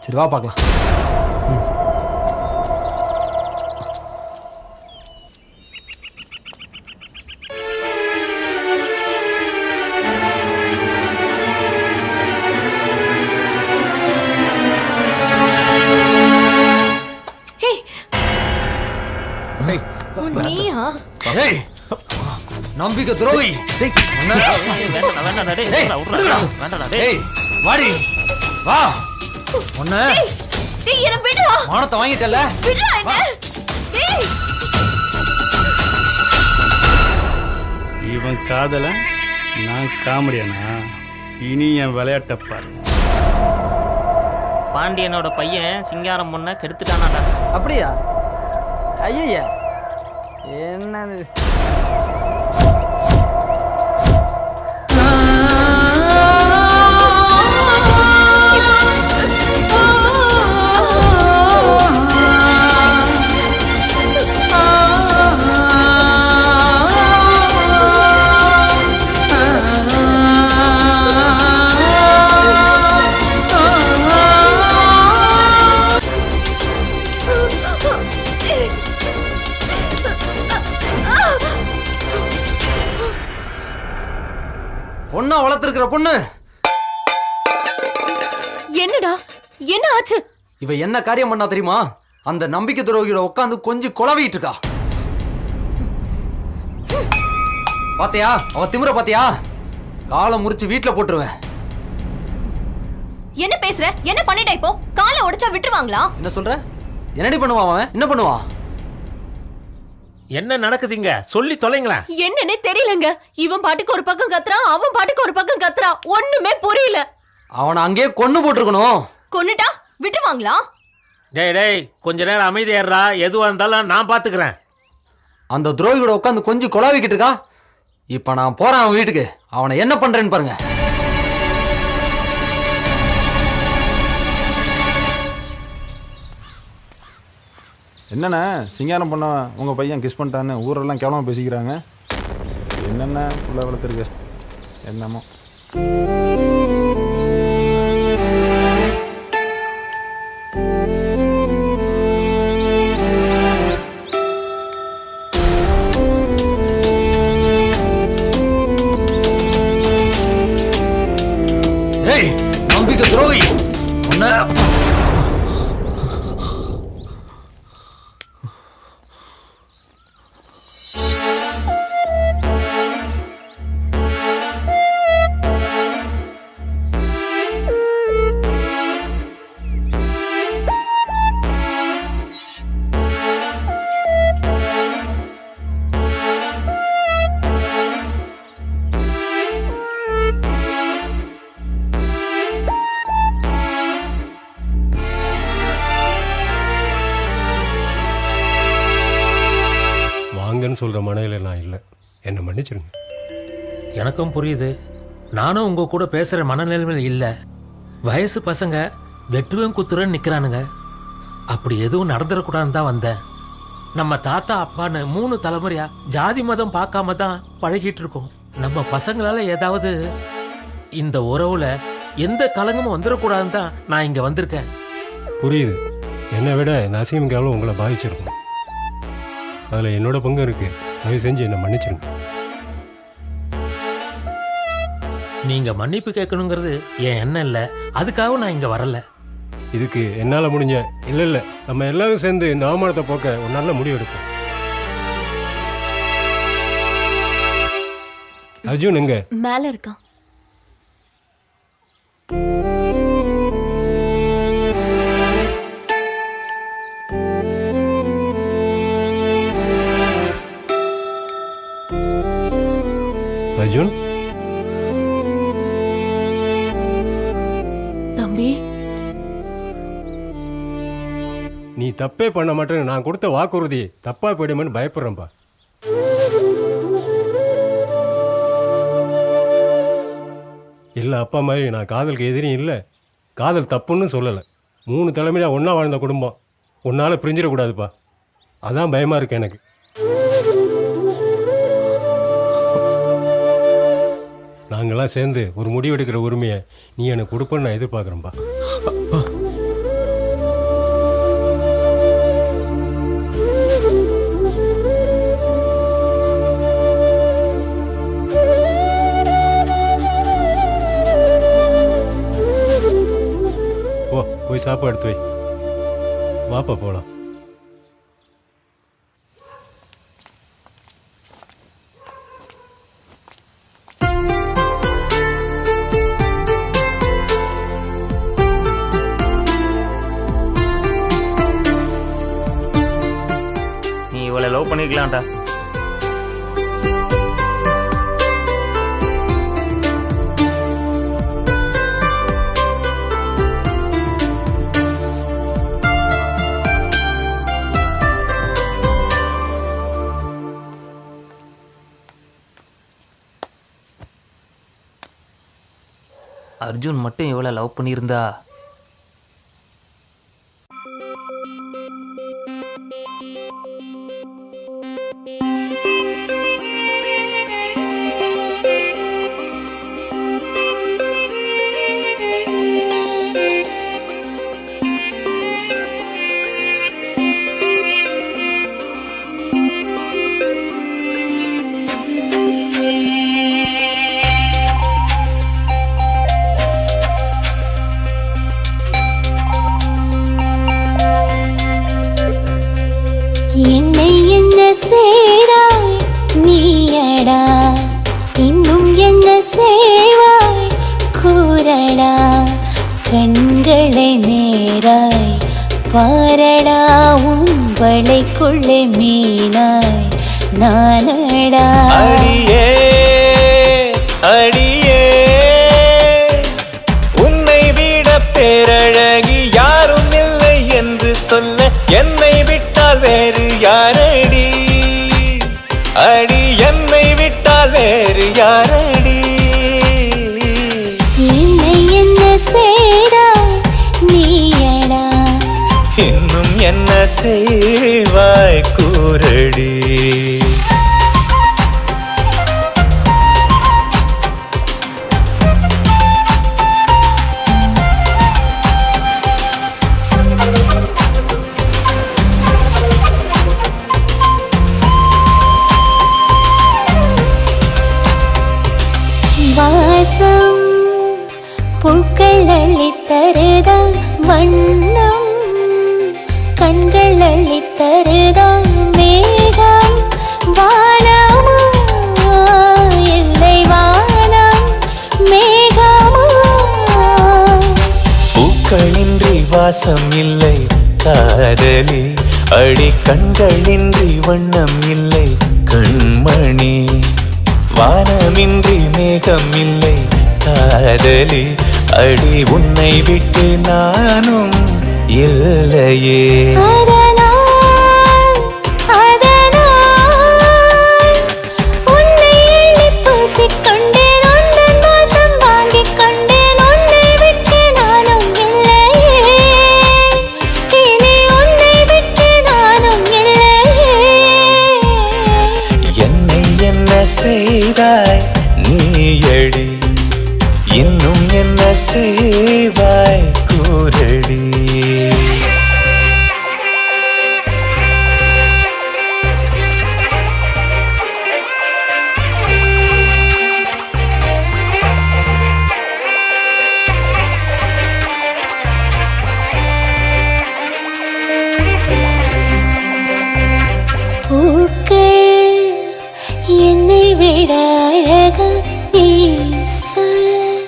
சரி வா பார்க்கலாம். நீயா? நம்பிக்கை துரோகி. வாடி வா. ஒண்ணு என்ன விடுடா. மானத்தை வாங்கிட்டல. விடுடா என்ன? டேய் இவன் காதல நான் காமெடியானா? இனி என் விளையாட்டை பாரு. பாண்டியனோட பையன் சிங்காரம் முன்ன கெடுத்துட்டானாடா. அப்படியா? ஐயா என்னது? பொண்ணா வளர்த்துருக்கிற பொண்ணு என்னடா என்ன ஆச்சு? இவ என்ன காரியம் பண்ணா தெரியுமா? அந்த நம்பிக்கை துரோகியோட உட்காந்து கொஞ்சம் குழவிட்டு இருக்கா. பாத்தியா அவ திமிர பாத்தியா? காலை முறிச்சு வீட்டுல போட்டுருவேன். என்ன பேசுற? என்ன பண்ணிட்ட இப்போ? காலை உடைச்சா விட்டுருவாங்களா? என்ன சொல்ற? என்னடி பண்ணுவான் அவன்? என்ன பண்ணுவான்? என்ன நடக்குதுங்க சொல்லி தொலைங்களா? என்னன்னே தெரியலங்க. இவன் பாட்டுக்கு ஒரு பக்கம் கத்துறான், அவன் பாட்டுக்கு ஒரு பக்கம் கத்துறான். ஒண்ணுமே புரியல. அவனை அங்கேயே கொன்னு போட்டிருக்கணும். கொன்னுட்டா விட்டுருவாங்களா? டேய் கொஞ்ச நேரம் அமைதியாடுறா. எதுவா இருந்தாலும் நான் பாத்துக்கிறேன். அந்த துரோகியோட உட்காந்து கொஞ்சம் குழாவிக்கிட்டு இருக்கா. இப்ப நான் போறேன் அவன் வீட்டுக்கு. அவனை என்ன பண்றேன்னு பாருங்க. என்னண்ணே சிங்காரம் பண்ண உங்கள் பையன் கிஸ் பண்ணிட்டான்னு ஊரெல்லாம் கேவலமாக பேசிக்கிறாங்க. என்னென்ன உள்ள வளர்த்துருக்கு என்னமோ. ஏய் நம்பிக்கை துரோகி உன்னை சொல்ற மனையில நான் இல்லை. என்ன மன்னிச்சிருங்க. எனக்கும் புரியுது. நானும் உங்க கூட பேசுற மனநிலைமையில் இல்லை. வயசு பசங்க வெட்டுவேன் குத்துறன்னு நிக்கிறானுங்க. அப்படி எதுவும் நடந்துடக்கூடாதுன்னு தான் வந்தேன். நம்ம தாத்தா அப்பான்னு 3 தலைமுறையா ஜாதி மதம் பார்க்காம தான் பழகிட்டு இருக்கோம். நம்ம பசங்களால ஏதாவது இந்த உறவுல எந்த கலங்கமும் வந்துடக்கூடாதுன்னு தான் நான் இங்க வந்திருக்கேன். புரியுது. என்னை விட நசீம் கேவலம் உங்களை பாதிச்சிருக்கும். அதில் என்னோட பங்கு இருக்கு. தயவு செஞ்சு என்னை மன்னிச்சிருங்க. நீங்க மன்னிப்பு கேட்கணுங்கிறது என் எண்ணம் இல்லை. அதுக்காக நான் இங்க வரல. இதுக்கு என்னால் முடிஞ்ச இல்லை நம்ம எல்லாரும் சேர்ந்து இந்த அவமானத்தை போக்க ஒரு நல்ல முடிவு எடுப்போம். அர்ஜுன் எங்க? மேல இருக்கான். அர்ஜுன் தம்பி நீ தப்பே பண்ண மாட்டேன்னு நான் கொடுத்த வாக்குறுதி தப்பா போயிடுமேன்னு பயப்படுறேன்பா. இல்லை அப்பா மாதிரி நான் காதலுக்கு எதிரியும் இல்லை. காதல் தப்புன்னு சொல்லலை. 3 தலைமுறையாக ஒன்றா வாழ்ந்த குடும்பம். உன்னால் பிரிஞ்சிடக்கூடாதுப்பா. அதான் பயமாக இருக்கு எனக்கு. நாங்கள்லாம் சேர்ந்து ஒரு முடிவு எடுக்கிற உரிமையை நீ எனக்கு கொடுப்பேன்னு நான் எதிர்பார்க்குறேன்ப்பா. போய் சாப்பாடு எடுத்து வை. வாப்பா போகலாம். நீ இவளை லவ் பண்ணிக்கலாம்டா. அர்ஜுன் மட்டும் இவளை லவ் பண்ணியிருந்தா கண்களை நேராய் பாரடா உம்பளைக்குள்ளே மீனாய் நானடா. அடியே அடியே உன்னை விட பேரழகி யாரும் இல்லை என்று சொல்ல என்னை விட்டால் வேறு யாரடி? அடி என்னை விட்டால் வேறு யாரடி? என்னை என்ன செய்டா நீயடா, இன்னும் என்ன செய்வாய் கூரடி? வாசம் பூக்கள் அள்ளித்தருதா வண்ணம், கண்கள் அள்ளித்தருதா மேகம், வானமா இல்லை வானம் மேகமா. பூக்களின்றி வாசம் இல்லை காதலி, அடி கண்களின்றி வண்ணம் இல்லை கண்மணி, வானமின்றி மேகம் இல்லை காதலி, அடி உன்னை விட்டு நானும் இல்லையே. அதனால் உன்னை எள்ளி பூசிக்கொண்டேன், உந்தன் வாசம் வாங்கிக் கொண்டேன், உன்னை விட்டு நானும் இல்லையே, இனி உன்னை விட்டு நானும் இல்லையே. என்னை என்ன செய்தாய் நீயடி, இன்னும் என்ன செய்வாய் கூரடி? பூக்கள் என்னை விட அழகா நீ சொல்,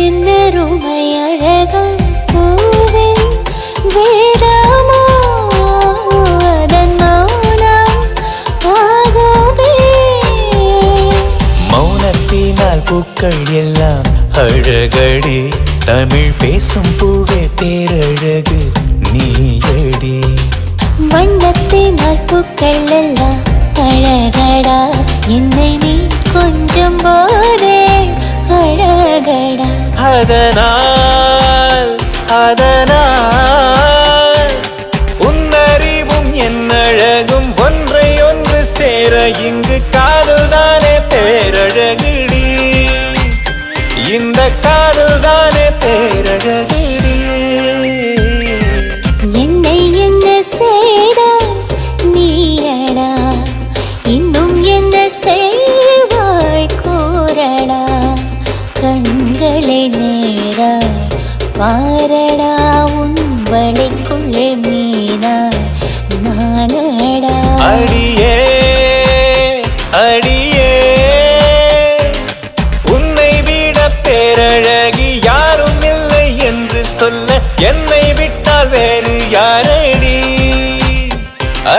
என்ன ரூமை அழகா பூவின் வேதமோ அதன் மௌனம் ஆகுமே. மௌனத்தினால் பூக்கள் எல்லாம் அழகடி, தமிழ் பேசும் பூவே பேரழகு நீயடி. வண்ணத்தினால் பூக்கள் எல்லாம் அழகடா, என்னை நீ கொஞ்சம் போதே அழகடா. அதனால் உன்னறிவும் என் அழகும் ஒன்றை ஒன்று சேர இங்கு காதல் தானே பேரழகிடி, இந்த காதல் தானே பேரழகிடி. என்னை என்ன செய்தா நீயடா, இன்னும் என்ன செய்வாய் கூறடா, கண்களை நேராய் பாரடா உன்பளைக்குள்ளே மீனாய் நானடா. அடியே அடியே உன்னை விட பேரழகி யாரும் இல்லை என்று சொல்ல என்னை விட்டால் வேறு யாரடி?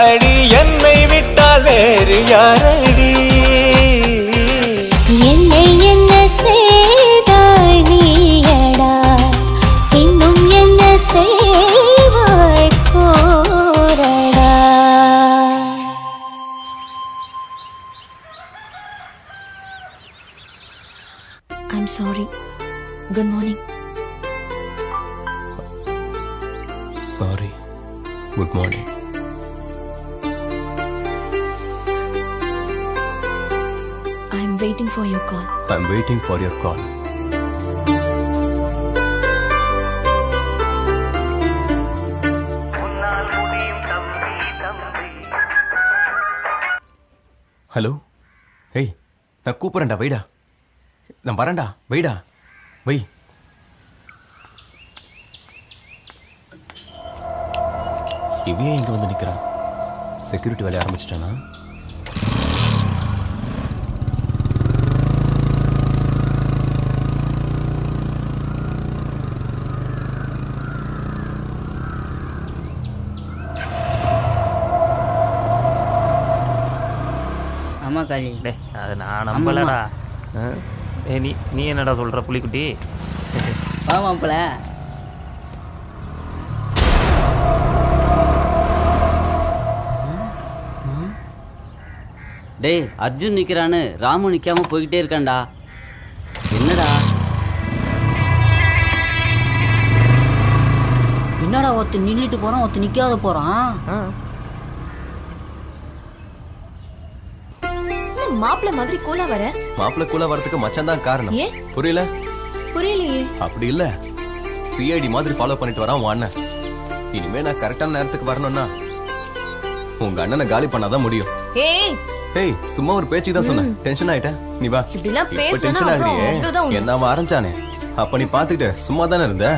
அடி என்னை விட்டால் வேறு யாரடி? என்னை என்ன செய்தாய் நீயடா, இன்னும் என்ன செய்வாய் கூறடா. I'm sorry. Good morning. Sorry, good morning. I'm waiting for your call. I'm waiting for your call. Hello, ஏய், நான் கூப்பிட்றேன்டா, வைடா. நான் வரேன்டா, வைடா, வை. இவையே இங்கே வந்து நிற்கிறான். செக்யூரிட்டி வேலையை ஆரம்பிச்சிட்டானா? ஆமா காளி. டே அது நான் நம்பலடா. நீ என்னடா சொல்ற புலிக்குட்டி? வா மாப்பிள. டேய் அர்ஜுன் நிக்கிறான்னு ராமு நிக்காம போய்கிட்டே இருக்கான்டா. என்னடா என்னடா ஒருத்த நின்றுட்டு போறான், ஒருத்த நிக்காத போறான். மாப்பிள்ள மாதிரி கூலா வர. மாப்பிள்ள கூலா வரதுக்கு மச்சான் தான் காரணம். ஏன் புரியல? புரியலையே. அப்படி இல்ல, சிஐடி மாதிரி ஃபாலோ பண்ணிட்டு வரான் உன் அண்ணன். இனிமே நான் கரெக்டான நேரத்துக்கு வரணும்னா உங்க அண்ணனை காலி பண்ணாதான் முடியும். ஏய் ஏய் சும்மா ஒரு பேச்சுக்கு தான் சொன்னேன். டென்ஷன் ஆயிட்ட நீ வா. இப்படிலாம் இப்ப பேசுனா டென்ஷன் ஆகுறியே. அவ்வளவுதான் உனக்கு. என்ன அவன் ஆரம்பிச்சானே அப்ப நீ பாத்துக்கிட்டு சும்மா தானே இருந்த.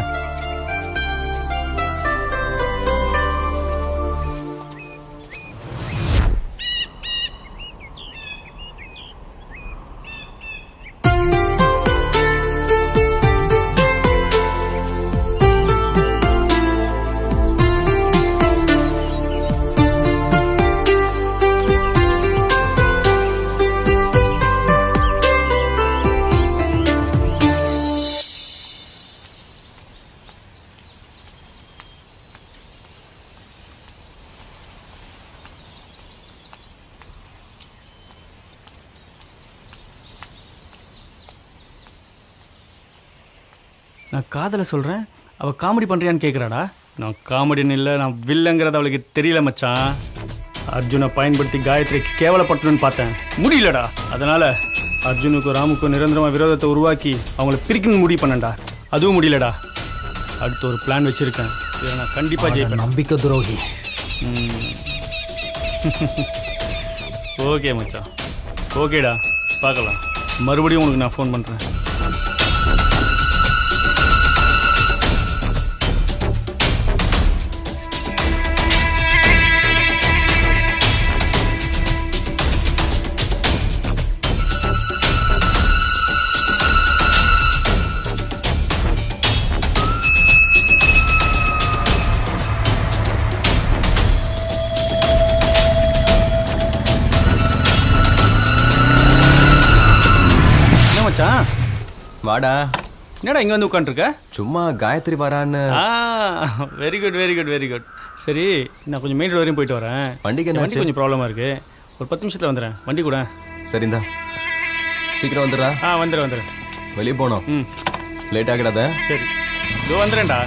நான் காதலை சொல்கிறேன், அவள் காமெடி பண்ணுறியான்னு கேட்குறாடா. நான் காமெடின்னு இல்லை, நான் வில்லங்கிறது அவளுக்கு தெரியல மச்சான். அர்ஜுனை பயன்படுத்தி காயத்ரி கேவலப்பட்டணும்னு பார்த்தேன், முடியலடா. அதனால் அர்ஜுனுக்கும் ராமுக்கும் நிரந்தரமாக விரோதத்தை உருவாக்கி அவங்கள பிரிக்கணும்னு முடிவு பண்ணேன்டா. அதுவும் முடியலடா. அடுத்து ஒரு பிளான் வச்சுருக்கேன், இதை நான் கண்டிப்பாக ஜெயிப்பேன். நம்பிக்கை துரோகி. ஓகே மச்சான், ஓகேடா, பார்க்கலாம். மறுபடியும் உனக்கு நான் ஃபோன் பண்ணுறேன். வாடா. என்னடா இங்கே வந்து உட்காந்துருக்க? சும்மா காயத்ரி வரான்னு. Very good very good very good. சரி, நான் கொஞ்சம் மெயின் ரோடு வரையும் போயிட்டு வரேன். வண்டிக்கு வண்டி கொஞ்சம் ப்ராப்ளமாக இருக்குது. ஒரு 10 நிமிஷத்தில் வந்துடுறேன். வண்டி கூட. சரிந்தா, சீக்கிரம் வந்துடுறா. வந்துடுறேன். வெளியே போகணும். லேட் ஆகிடாத. சரி, இதோ வந்துடுறேன்டா.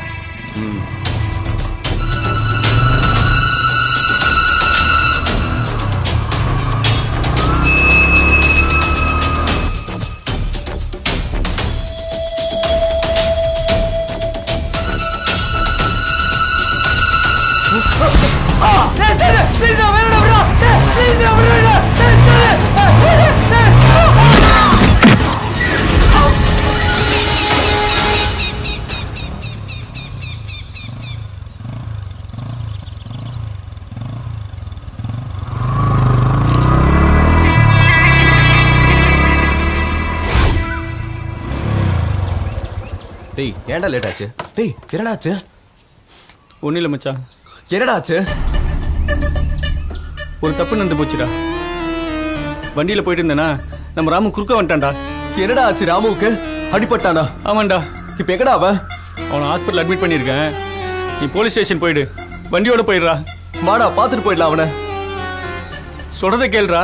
டேய் ஏன்டா லேட் ஆச்சு? டேய் என்னடா ஆச்சு? ஒன்றும் இல்லை மச்சான். என்னடா ஆச்சு? ஒரு தப்பு நடந்து போச்சுடா. வண்டியில் போயிட்டு இருந்தேனா நம்ம ராமு குறுக்க வந்துட்டான்டா. என்னடா ஆச்சு ராமுவுக்கு? அடிபட்டானா? ஆமாண்டா. இப்போ எங்கடா அவன்? அவனை ஹாஸ்பிட்டல் அட்மிட் பண்ணியிருக்கேன். நீ போலீஸ் ஸ்டேஷன் போயிடு, வண்டியோட போயிடுறா. வாடா பார்த்துட்டு போயிடலாம் அவனை. சொல்கிறத கேளுடா,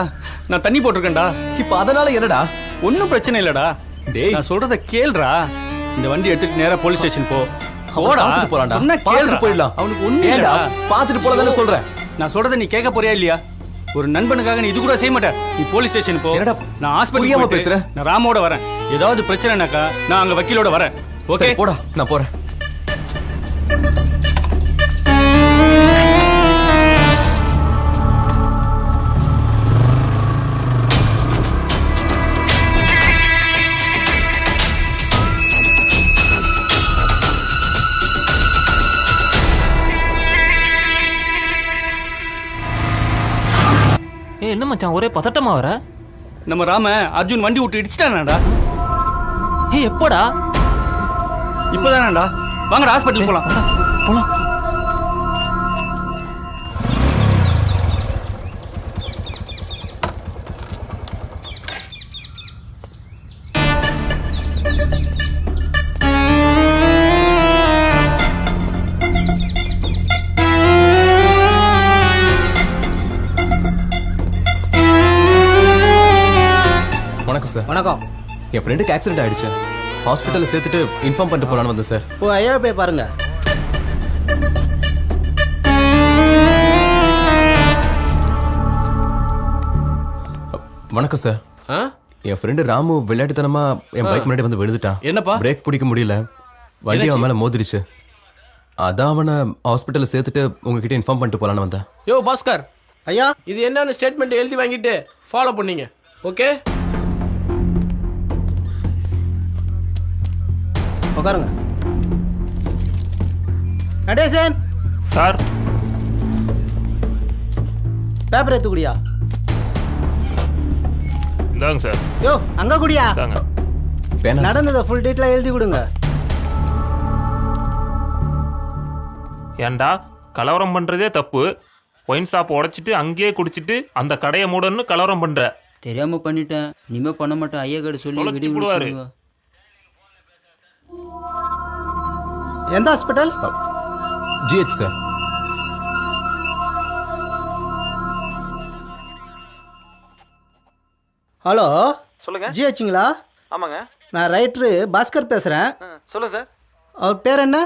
நான் தண்ணி போட்டிருக்கேன்டா. இப்போ அதனால என்னடா? ஒன்றும் பிரச்சனை இல்லைடா. டேய் நான் சொல்கிறத கேளுடா. இந்த வண்டி எடுத்துட்டு நேரா போலீஸ் ஸ்டேஷன் போ. பார்த்துட்டு போறான்டா. பார்த்துட்டு போயிடலாம். அவனுக்கு ஒண்ணு இல்லடா. பார்த்துட்டு போறதானே சொல்றேன். நான் சொல்றத நீ கேட்க போறியா இல்லையா? ஒரு நண்பனுக்காக நீ இது கூட செய்ய மாட்டே. நீ போலீஸ் ஸ்டேஷன் போ. நான் ஹாஸ்பிடல் பேசுறேன். நான் ராமோட வரேன். ஏதாவது பிரச்சனைனாக்கா நான் அங்க வக்கீலோட வரேன். ஓகே போடா, நான் போறேன். என்ன மச்சான் ஒரே பதட்டமா வர? நம்ம ராம அர்ஜுன் வண்டி விட்டு இடிச்சிட்டானாடா. எப்போடா? இப்போதானாடா. வாங்கடா ஹாஸ்பிட்டல் போலாம். போலாம். வணக்கம் சார். வணக்கம். என் ஃப்ரெண்டுக்கு ஆக்சிடென்ட் ஆயிடுச்சு. ஹாஸ்பிட்டலில் சேர்த்துட்டு இன்ஃபார்ம் பண்ணிட்டு போலான்னு வந்தேன் சார். ஓ ஐயா போய் பாருங்க. வணக்கம் சார். என் ஃப்ரெண்டு ராமு விளையாட்டுத்தனமா என் பைக் முன்னாடி வந்து விழுந்துட்டான். என்னப்பா? பிரேக் பிடிக்க முடியல, வண்டி அவன் மேல மோதிருச்சு. அதான் அவனை ஹாஸ்பிட்டலில் சேர்த்துட்டு உங்ககிட்ட இன்ஃபார்ம் பண்ணிட்டு போலான்னு வந்தேன். யோ பாஸ்கர் ஐயா, இது என்னன்னு ஸ்டேட்மெண்ட் எழுதி வாங்கிட்டு ஃபாலோ பண்ணீங்க. ஓகே, உட்காருங்க. நடேசன் சார், பேப்பர் எடுத்து குடியா. இந்தாங்க சார். யோ அங்க குடியா. இந்தாங்க. நடந்ததை ஃபுல் டீட்டெயிலாக எழுதி கொடுங்க. ஏன்டா கலவரம் பண்றதே தப்பு, ஒயின் ஷாப் உடைச்சிட்டு அங்கேயே குடிச்சிட்டு அந்த கடையை மூடன்னு கலவரம் பண்ற. தெரியாம பண்ணிட்டேன், இனிமே பண்ண மாட்டேன். ஐயா கிட்ட சொல்லி தொலைச்சு விடுங்க விடுவாரு. சொல்லுங்க. எந்த ஹாஸ்பிட்டல்? GH sir. ஹலோ, சொல்லுங்க. ஜிஹெச்சுங்களா? ஆமாங்க. நான் ரைட்ரு பாஸ்கர் பேசுகிறேன். சொல்லுங்க சார். அவர் பேர் என்ன?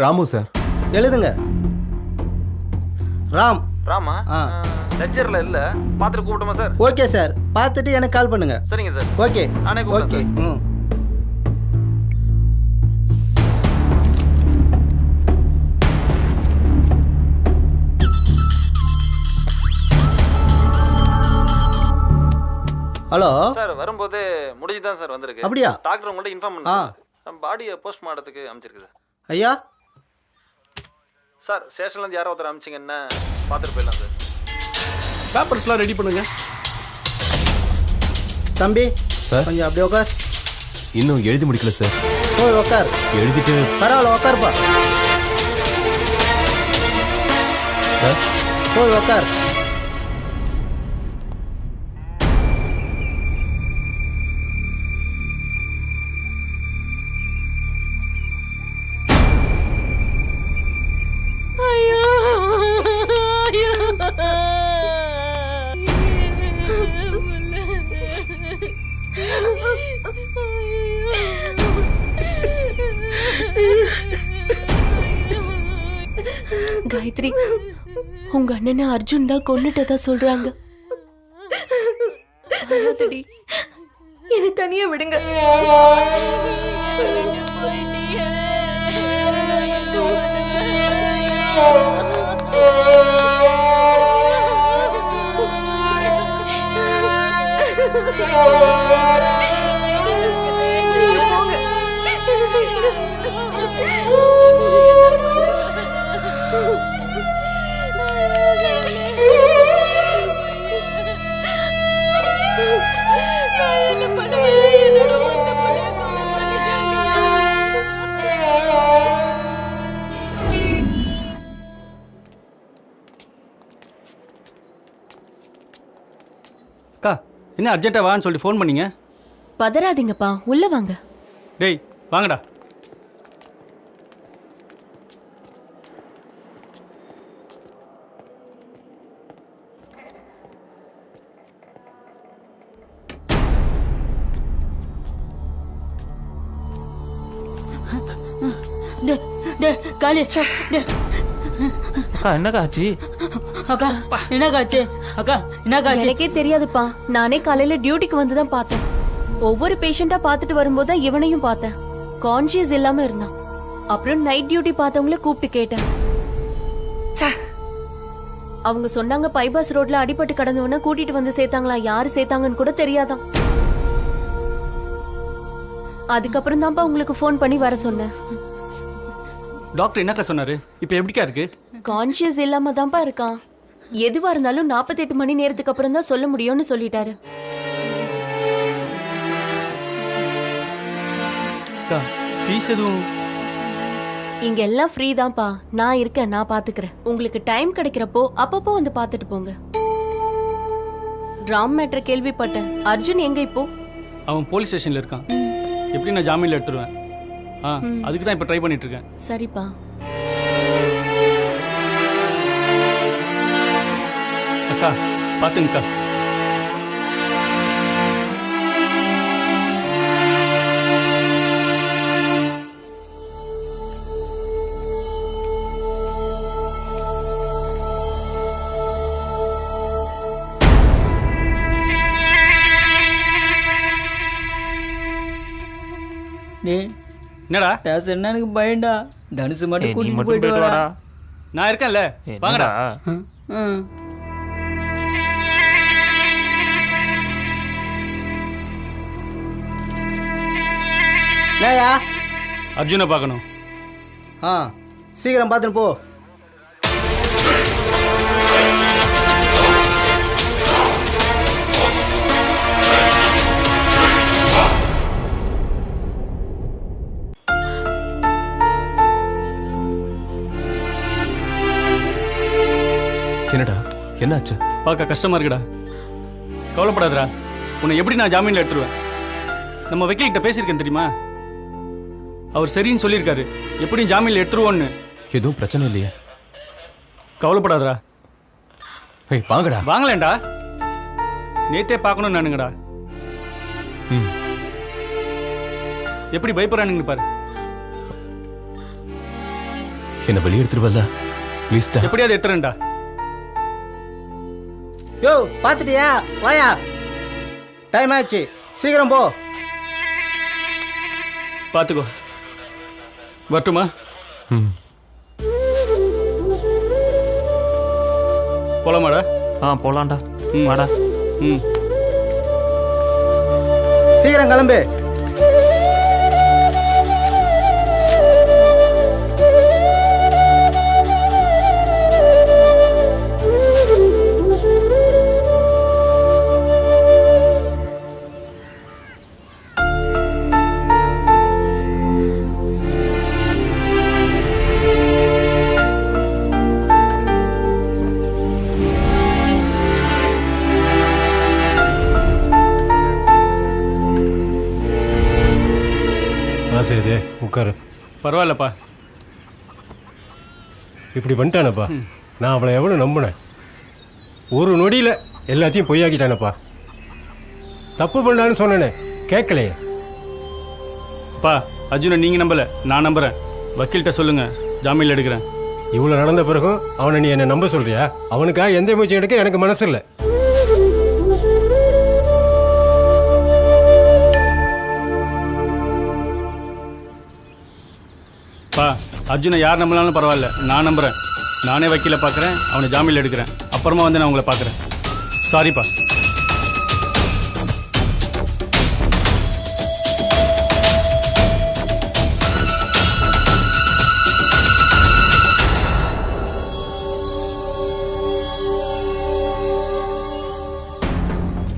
ராமு சார். எழுதுங்க. ராம். ராமா? லெட்ஜர்ல இல்ல, பார்த்துட்டு கூப்பிட்டுமா சார்? ஓகே சார், பார்த்துட்டு எனக்கு கால் பண்ணுங்க. சரிங்க சார். ஓகே. நானே ஓகே. கூப்பிட்டேன். ஹலோ சார், வரும்போது முடிஞ்சு தான் சார் வந்திருக்கு. அப்படியா? டாக்டர் உங்கள்ட்ட இன்ஃபார்ம் பண்ணாங்க. நம்ம பாடியை போஸ்ட் மார்ட்டத்துக்கு அனுப்பிச்சிருக்கு சார். ஐயா சார், ஸ்டேஷன்லேருந்து யாரோ ஒருத்தர் அனுப்பிச்சிங்கன்னா பார்த்துட்டு போயிடலாம் சார். பேப்பர்ஸ்லாம் ரெடி பண்ணுங்க. தம்பி சார், கொஞ்சம் அப்படியே உட்கார். இன்னும் எழுதி முடிக்கல சார். போய் உட்கார். எழுதிட்டு பரவாயில்ல, உட்காருப்பா. சார், போய் உட்கார். காயத்ரி, உங்க அண்ணனை அர்ஜுன் தான் கொன்னுட்டதா சொல்றாங்க. என்னை தனியா விடுங்க. அக்கா, என்ன அர்ஜென்ட்டாக வான்னு சொல்லிட்டு ஃபோன் பண்ணீங்க? பதறாதீங்கப்பா, உள்ள வாங்க. டேய் வாங்கடா. காலி. அக்கா, என்னக்கா ஆச்சு? அக்கா என்னக்காச்சு? அக்கா என்னக்காச்சு? எனக்கே தெரியாதுப்பா. நானே காலையில டியூட்டிக்கு வந்து தான் பார்த்தேன். ஒவ்வொரு பேஷண்டா பார்த்துட்டு வரும்போது தான் இவனையும் பார்த்தேன். கான்ஷியஸ் இல்லாம இருந்தான். அப்புறம் நைட் டியூட்டி பார்த்தவங்கள கூப்பிட்டு கேட்டேன். அவங்க சொன்னாங்க பைபாஸ் ரோட்ல அடிபட்டு கடந்தவன கூட்டிட்டு வந்து சேர்த்தாங்களா. யாரு சேர்த்தாங்கன்னு கூட தெரியாதான். அதுக்கப்புறம் தான்ப்பா உங்களுக்கு ஃபோன் பண்ணி வர சொன்னேன். டாக்டர் என்னக்கா சொன்னாரு? இப்போ எப்படிக்கா இருக்கு? கான்ஷியஸ் இல்லாம தான்ப்பா இருக்கான். எதுவா இருந்தாலும் 48 மணி நேரத்துக்கு அப்புறம் தான் சொல்ல முடியும்னு சொல்லிட்டாரு. ஃபீஸ் எதுவும்? இங்க எல்லாம் ஃப்ரீ தான்ப்பா. நான் இருக்கேன், நான் பாத்துக்கிறேன். உங்களுக்கு டைம் கிடைக்கிறப்போ அப்பப்போ வந்து பாத்துட்டு போங்க. ராம் மேட்டர் கேள்விப்பட்டேன். அர்ஜுன் எங்க இப்போ? அவன் போலீஸ் ஸ்டேஷன்ல இருக்கான். எப்படி நான் ஜாமீன்ல எடுத்துருவேன். அதுக்கு தான் இப்போ ட்ரை பண்ணிட்டு இருக்கேன். சரிப்பா. அக்கா பாத்துங்கக்கா. என்னடா ஸ்டேஷன் எனக்கு பயண்டா. தனுசு மட்டும் நீ கூட்டிட்டு மட்டும் போயிட்டு போயிட்டு வாடா. வாடா. நான் இருக்கேன்ல வாங்கடா. என்னயா? அர்ஜுனை பார்க்கணும். ஆ சீக்கிரம் பார்த்துட்டு போ. என்னடா என்னாச்சு? பார்க்க கஷ்டமா இருக்குடா. கவலைப்படாதடா, உன்னை எப்படி நான் ஜாமீன்ல எடுத்துருவேன். நம்ம வக்கீல்கிட்ட பேசியிருக்கேன் தெரியுமா? அவர் சரின்னு சொல்லியிருக்காரு, எப்படியும் ஜாமீன்ல எடுத்துருவோன்னு. எதுவும் பிரச்சனை இல்லையே? கவலைப்படாதடா. ஏய் வாங்கடா. வாங்கலேண்டா, நேத்தே பார்க்கணும்னு நானுங்கடா. எப்படி பயப்படுறானுங்க பாரு. என்ன வெளியே எடுத்துருவல்ல ப்ளீஸ்டா. எப்படியாவது எடுத்துறேன்டா. யோ பார்த்துட்டியா? வாயா, டைம் ஆச்சு, சீக்கிரம் போ. பார்த்துக்கோ. வரட்டுமா? போலாமாடா? போலாம்டா. வாடா. சீக்கிரம் கிளம்பு. ஆசைதே உட்காரு. பரவாயில்லப்பா. இப்படி பண்ணிட்டானப்பா. நான் அவளை எவ்வளோ நம்பினேன். ஒரு நொடியில் எல்லாத்தையும் பொய்யாக்கிட்டானப்பா. தப்பு பண்ணான்னு சொன்னேனே, கேட்கலையே. அப்பா, அர்ஜுனை நீங்கள் நம்பலை, நான் நம்புகிறேன். வக்கீல்கிட்ட சொல்லுங்க, ஜாமீனில் எடுக்கிறேன். இவ்வளோ நடந்த பிறகும் அவனை நீ என்னை நம்ப சொல்றியா? அவனுக்காக எந்த முயற்சி எடுக்க எனக்கு மனசு இல்லை. பா, அர்ஜுனை யார் நம்பலாலும் பரவாயில்ல, நான் நம்புகிறேன். நானே வக்கீலை பார்க்குறேன், அவனை ஜாமீனில் எடுக்கிறேன். அப்புறமா வந்து நான் உங்களை பார்க்குறேன். சாரிப்பா.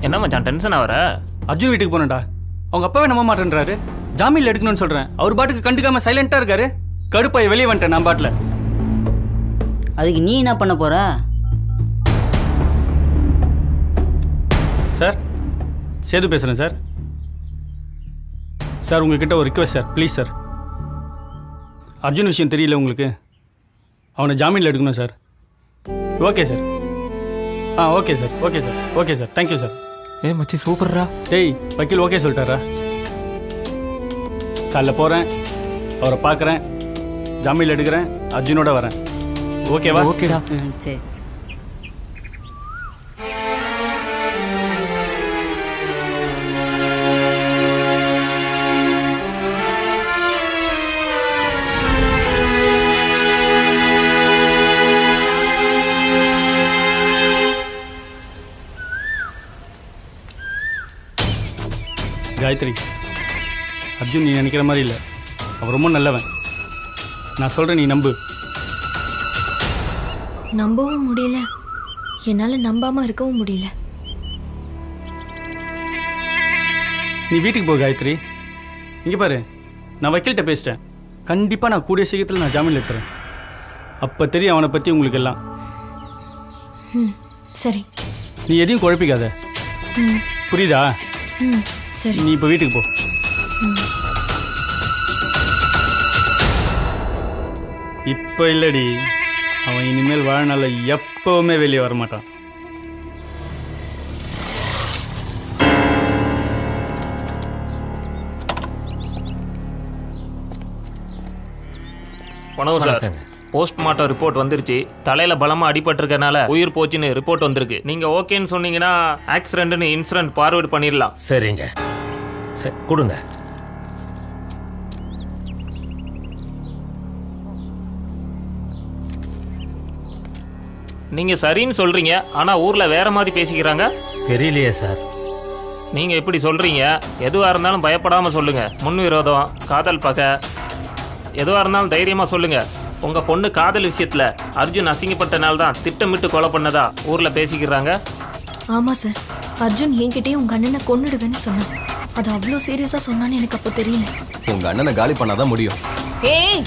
என்ன மச்சான் டென்ஷன் ஆவற? அர்ஜுன் வீட்டுக்கு போனேன்டா. அவங்க அப்பாவே நம்ப மாட்டேன்றாரு. ஜாமீனில் எடுக்கணும்னு சொல்கிறேன், அவர் பாட்டுக்கு கண்டுக்காம சைலண்ட்டாக இருக்காரு. கடுப்பாய் வெளியே வந்துட்டேன் நான் பாட்டில். அதுக்கு நீ என்ன பண்ண போற? சார், சேது பேசுகிறேன் சார். சார், உங்ககிட்ட ஒரு request sir, please sir. Arjun விஷயம் தெரியல உங்களுக்கு? அவனை ஜாமீனில் எடுக்கணும் sir. Okay sir. Okay sir, okay sir, okay sir, thank you sir. மச்சி சூப்பர்ரா. டேய், வக்கீல் ஓகே சொல்லிட்டாரா? காலைல போகிறேன், அவரை பார்க்குறேன், ஜாமீனில் எடுக்கிறேன், அர்ஜுனோட வரேன். ஓகேவா? ஓகேடா. சரி. காயத்ரி, அர்ஜுன் நீ நினைக்கிற மாதிரி இல்லை. அவன் ரொம்ப நல்லவன். நான் சொல்கிறேன், நீ நம்பு. நம்பவும் முடியல, என்னால நம்பாம இருக்கவும் முடியல. நீ வீட்டுக்கு போ காயத்ரி. இங்கே பாரு, நான் வக்கீல்கிட்ட பேசிட்டேன். கண்டிப்பாக நான் கூடிய சீக்கிரத்தில் நான் ஜாமீன் எடுத்துறேன். அப்போ தெரியும் அவனை பற்றி உங்களுக்கு எல்லாம். சரி. நீ எதையும் குழப்பிக்காத, புரியுதா? சரி. நீ இப்போ வீட்டுக்கு போ. இப்போ இல்லடி, அவன் இனிமேல் வாழ்நாள எப்பவுமே வெளியே வரமாட்டான். வணக்கம் சார். போஸ்ட்மார்ட்டம் ரிப்போர்ட் வந்துருச்சு. தலையில பலமா அடிபட்டிருக்கனால உயிர் போச்சுன்னு ரிப்போர்ட் வந்திருக்கு. நீங்க ஓகேன்னு சொன்னீங்கன்னா ஆக்சிடென்ட்னு இன்சூரன்ஸ் ஃபார்வர்ட் பண்ணிடலாம். சரிங்க, சரி கொடுங்க. நீங்க சரின்னு சொல்றீங்க, ஆனா ஊர்ல வேற மாதிரி பேசிக்கிறாங்க. தெரியலையே சார். நீங்க இப்படி சொல்றீங்க, எதுவா இருந்தாலும் பயப்படாம சொல்லுங்க. முன் விரோதம், காதல் பகை, எதுவா இருந்தாலும் தைரியமா சொல்லுங்க. உங்க பொண்ணு காதல் விஷயத்துல அர்ஜுன் அசிங்கப்பட்டனால தான் திட்டமிட்டு கொலை பண்ணதா ஊர்ல பேசிக்கிறாங்க. ஆமா சார், அர்ஜுன் என்கிட்டயே உங்க அண்ணனை கொன்னுடுவேன்னு சொன்னான். அது அவ்வளோ சீரியஸா சொன்னான்னு எனக்கு அப்போ தெரியல. உங்க அண்ணனை காலி பண்ணாதான் முடியும். ஏய்,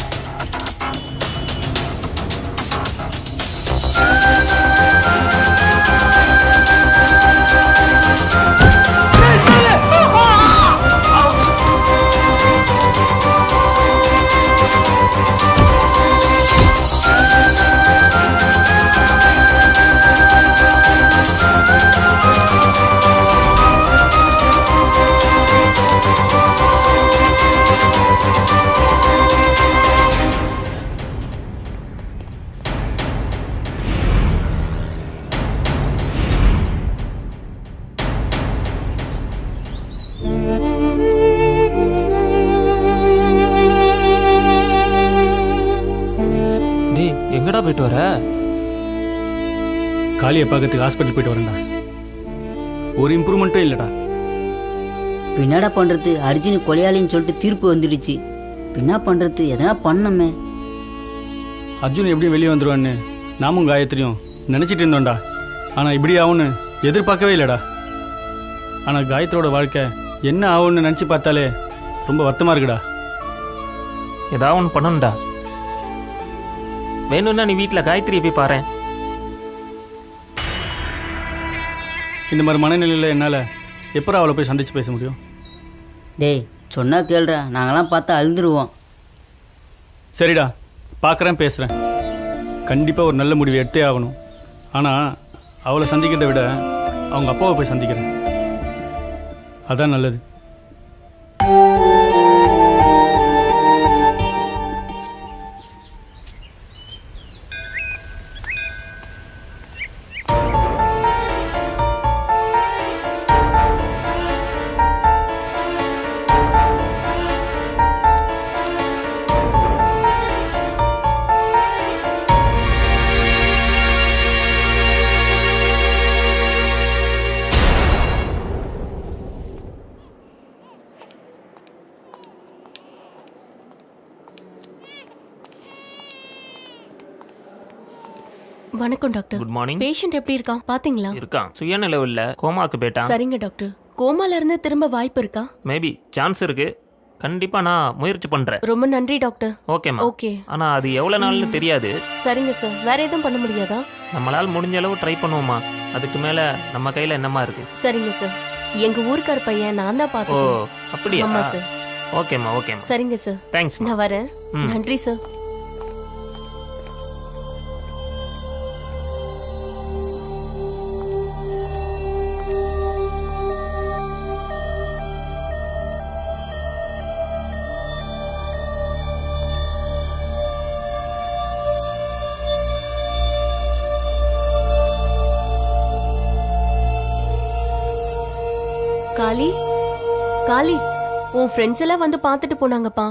டேய், எங்கடா போயிட்டு வர? காளியை பார்க்கறதுக்கு ஹாஸ்பிட்டல் போயிட்டு வரேன்டா. ஒரு இம்ப்ரூவ்மெண்ட்டும் இல்லைடா. என்னடா பண்றது, அர்ஜுன் கொலையாளின்னு சொல்லிட்டு தீர்ப்பு வந்துடுச்சு. என்ன பண்றது, எதனா பண்ணமே. அர்ஜுன் எப்படியும் வெளியே வந்துடுவான்னு நாமும் காயத்ரியும் நினச்சிட்டு இருந்தோம்டா. ஆனால் இப்படி ஆகும்னு எதிர்பார்க்கவே இல்லைடா. ஆனால் காயத்ரியோட வாழ்க்கை என்ன ஆகும்னு நினச்சி பார்த்தாலே ரொம்ப வருத்தமாக இருக்குடா. ஏதாவது ஒன்று பண்ணணும்டா. வேணும்னா நீ வீட்டில் காயத்ரியை போய் பாரு. இந்த மாதிரி மனநிலையில் என்னால் எப்போ அவளை போய் சந்தித்து பேச முடியும்? டேய் சொன்னா கேளுடா, நாங்களாம் பார்த்தா அழுந்துருவோம். சரிடா, பார்க்குறேன், பேசுகிறேன். கண்டிப்பாக ஒரு நல்ல முடிவை எடுத்தே ஆகணும். ஆனால் அவளை சந்திக்கிறதை விட அவங்க அப்பாவை போய் சந்திக்கிறேன். அதான் நல்லது. வணக்கம் டாக்டர். Good morning. பேஷண்ட் எப்படி இருக்கான் பாத்தீங்களா? இருக்கான், சுயநிலை இல்ல, கோமாக்கு போயிட்டான். சரிங்க டாக்டர். கோமால இருந்து திரும்ப வாய்ப்பு இருக்கா? மேபி சான்ஸ் இருக்கு. கண்டிப்பா நான் முயற்சி பண்றேன். ரொம்ப நன்றி டாக்டர். ஓகேம்மா. ஓகே. ஆனா அது எவ்வளவு நாள்னு தெரியாது. சரிங்க சார். வேற எதுவும் பண்ண முடியாதா? நம்மளால முடிஞ்ச அளவு ட்ரை பண்ணுவோமா. அதுக்கு மேல நம்ம கையில என்னமா இருக்கு. சரிங்க சார். எங்க ஊர்க்கார பையன் நான் தான் ஓ பார்த்தேன். அப்படியா? ஆமா சார். ஓகேம்மா ஓகேம்மா. சரிங்க சார். தேங்க்ஸ். நான் வரேன். நன்றி சார். காளி, காளி, உன் ஃப்ரெண்ட்ஸ் எல்லாம் வந்து பார்த்துட்டு போனாங்கப்பா.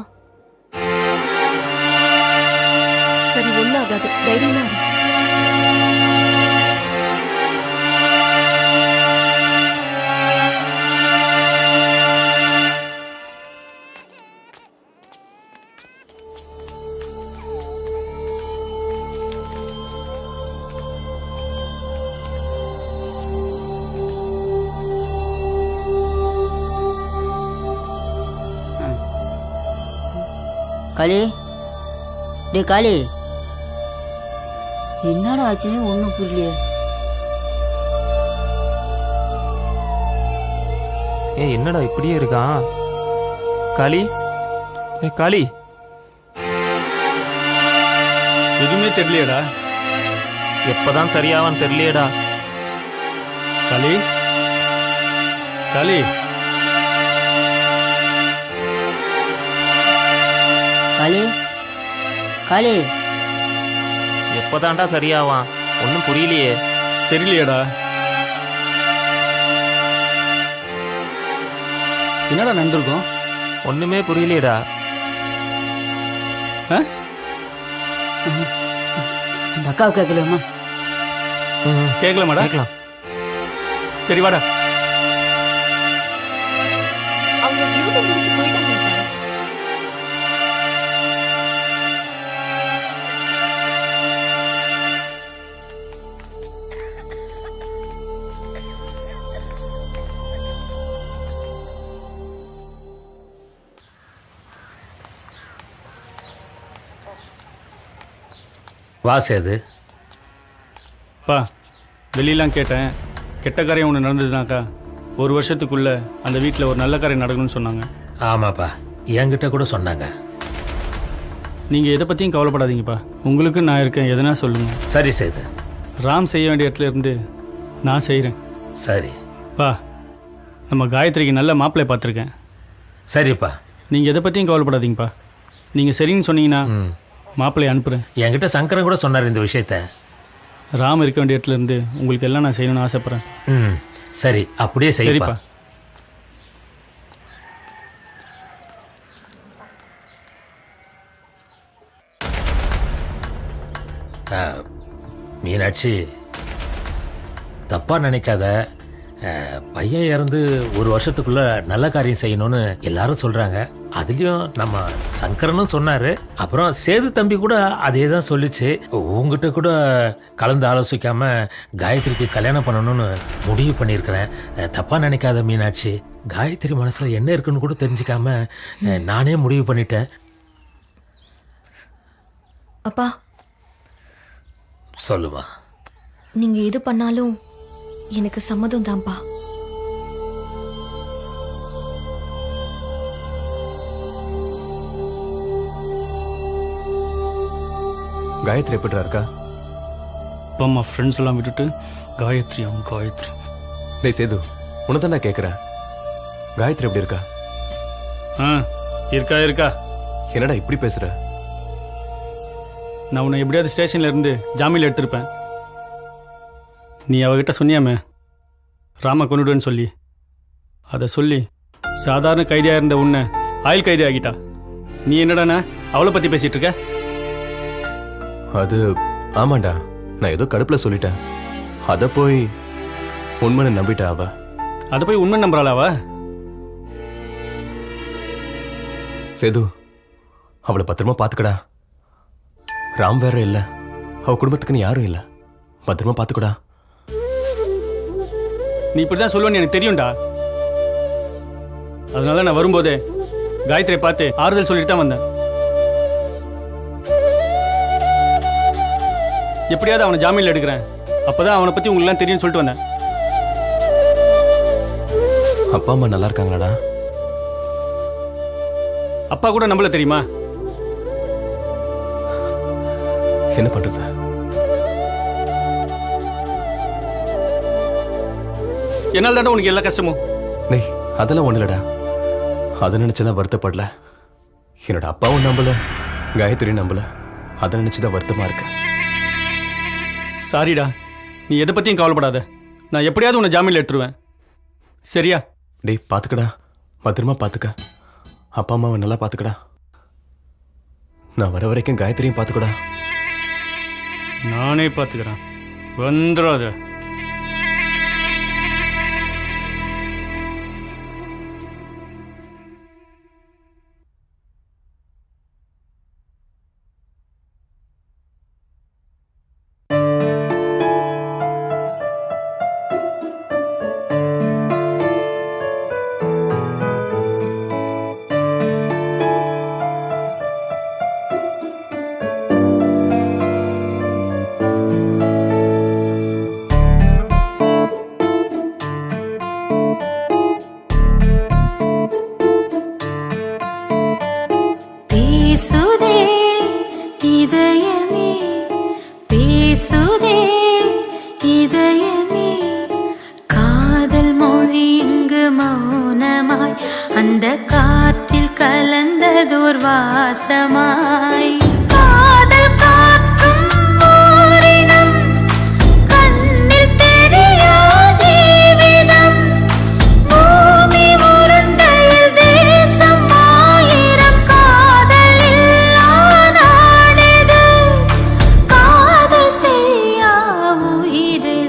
சரி, ஒன்றும் ஆகாது, தைரியமா இரு. காளி, டே காளி, என்னடா ஆச்சுன்னு ஒன்றும் புரியலையே. என்னடா இப்படியே இருக்கான்? காளி, காளி, எதுவுமே தெரியலையடா. எப்பதான் சரியாவான்னு தெரியலையேடா. காளி, காளி, காளி, காளி, எப்பதான்டா சரியாவான்? ஒன்றும் புரியலையே. தெரியலையேடா. என்னடா நடந்திருக்கும்? ஒண்ணுமே புரியலையேடா. அந்த அக்காவை கேட்கலாமா? கேட்கலாமாடா? கேட்கலாம். சரி வாடா. அவங்க டியூட்டி முடிச்சு போயிட்டாங்க. வா சேது. பா வெளியெலாம் கேட்டேன். கெட்ட காரியம் ஒன்று நடந்ததுனாக்கா 1 வருஷத்துக்குள்ளே அந்த வீட்டில் ஒரு நல்ல காரியம் நடக்கணும்னு சொன்னாங்க. ஆமாப்பா, என்கிட்ட கூட சொன்னாங்க. நீங்கள் எதை பற்றியும் கவலைப்படாதீங்கப்பா. உங்களுக்கு நான் இருக்கேன், எதனா சொல்லுங்கள். சரி சேது. ராம் செய்ய வேண்டிய இடத்துல இருந்து நான் செய்கிறேன். சரி பா, நம்ம காயத்ரிக்கு நல்ல மாப்பிள்ளை பார்த்துருக்கேன். சரிப்பா. நீங்கள் எதை பற்றியும் கவலைப்படாதீங்கப்பா. நீங்கள் சரின்னு சொன்னீங்கன்னா மாப்பிள்ளையை அனுப்புகிறேன். என்கிட்ட சங்கரன் கூட சொன்னார் இந்த விஷயத்த. ராம் இருக்க வேண்டிய இடத்துல இருந்து உங்களுக்கு எல்லாம் நான் செய்யணும்னு ஆசைப்பட்றேன். ம் சரி, அப்படியே சரிப்பா. மீனாட்சி, தப்பாக நினைக்காத. பையன் இறந்து 1 வருஷத்துக்குள்ள நல்ல காரியம் செய்யணும்னு எல்லாரும் சொல்கிறாங்க. அதுலேயும் நம்ம சங்கரனும் சொன்னார். அப்புறம் சேது தம்பி கூட அதே தான் சொல்லிச்சு. உங்ககிட்ட கூட கலந்து ஆலோசிக்காம காயத்ரிக்கு கல்யாணம் பண்ணணும்னு முடிவு பண்ணியிருக்கிறேன். தப்பாக நினைக்காத மீனாட்சி. காயத்ரி மனசில் என்ன இருக்குன்னு கூட தெரிஞ்சுக்காம நானே முடிவு பண்ணிட்டேன். அப்பா, சொல்லுமா. நீங்க எது பண்ணாலும் எனக்கு சம்மதம் தான்ப்பா. காயத்ரி எப்படிடா இருக்கா? அப்பா அம்மா ஃப்ரெண்ட்ஸ் எல்லாம் விட்டுட்டு காயத்ரி அவன் காயத்ரி. டேய் சேது, உன்னை தான் நான் கேட்குறேன். காயத்ரி எப்படி இருக்கா? இருக்கா இருக்கா. என்னடா இப்படி பேசுற? நான் உன்னை எப்படியாவது ஸ்டேஷன்ல இருந்து ஜாமீனில் எடுத்திருப்பேன். நீ அவகிட்ட சொன்னியாமே ராம கொண்டுடுன்னு சொல்லி. அதை சொல்லி சாதாரண கைதியாக இருந்த உன்னை ஆயுள் கைதி ஆகிட்டா. நீ என்னடாண்ணா அவளை பற்றி பேசிகிட்டு இருக்க? அது ஆமாண்டா, நான் ஏதோ கடுப்பில் சொல்லிட்டேன். அதை போய் உண்மையை நம்பிட்டா அவ. அதை போய் உண்மை நம்புறாளாவா? சேது, அவளை பத்திரமா பார்த்துக்கடா. ராம் வேற இல்லை, அவ குடும்பத்துக்குன்னு யாரும் இல்லை. பத்திரமா பார்த்துக்கடா. நீ இப்படி தான் சொல்லுவேன்னு எனக்கு தெரியும்டா. அதனால நான் வரும்போதே காயத்ரியை பார்த்து ஆறுதல் சொல்லிட்டு தான் வந்தேன். எப்படியாவது அவனை ஜாமீனில் எடுக்கிறேன். அப்போதான் அவனை பற்றி உங்களுக்குலாம் தெரியும்னு சொல்லிட்டு வந்தேன். அப்பா அம்மா நல்லா இருக்காங்களாடா? அப்பா கூட நம்மள தெரியுமா? என்ன பண்றது? என்னால் தாண்டா உனக்கு எல்லா கஷ்டமும். நெய், அதெல்லாம் ஒண்ணு இல்லடா. அதை நினைச்சுதான் வருத்தப்படல. என்னோட அப்பாவும் நம்பல, காயத்ரி நம்பல. அதை நினைச்சுதான் வருத்தமா இருக்கு. சாரிடா, நீ எதை பற்றியும் கவலைப்படாத. நான் எப்படியாவது உன்னை ஜாமீனில் எடுத்துருவேன். சரியா? டேய், பார்த்துக்கடா, பத்திரமா பார்த்துக்க. அப்பா அம்மாவை நல்லா பார்த்துக்கடா. நான் வர வரைக்கும் காயத்ரியும் பார்த்துக்கடா. நானே பார்த்துக்கிறேன், வந்துடாத. பேசுதே இதயமே, பேசுதே இதயமே, காதல் மொழி இங்கு மௌனமாய் அந்த காற்றில் கலந்ததோர் வாசமாய். காதல் காற்றும் ஓரினம், கண்ணில் தெரியா ஜீவிதம், பூமி உருண்டையில் தேசம் ஆயிரம், காதல் இல்லா நாடெது, காதல் செய்யா உயிரெது.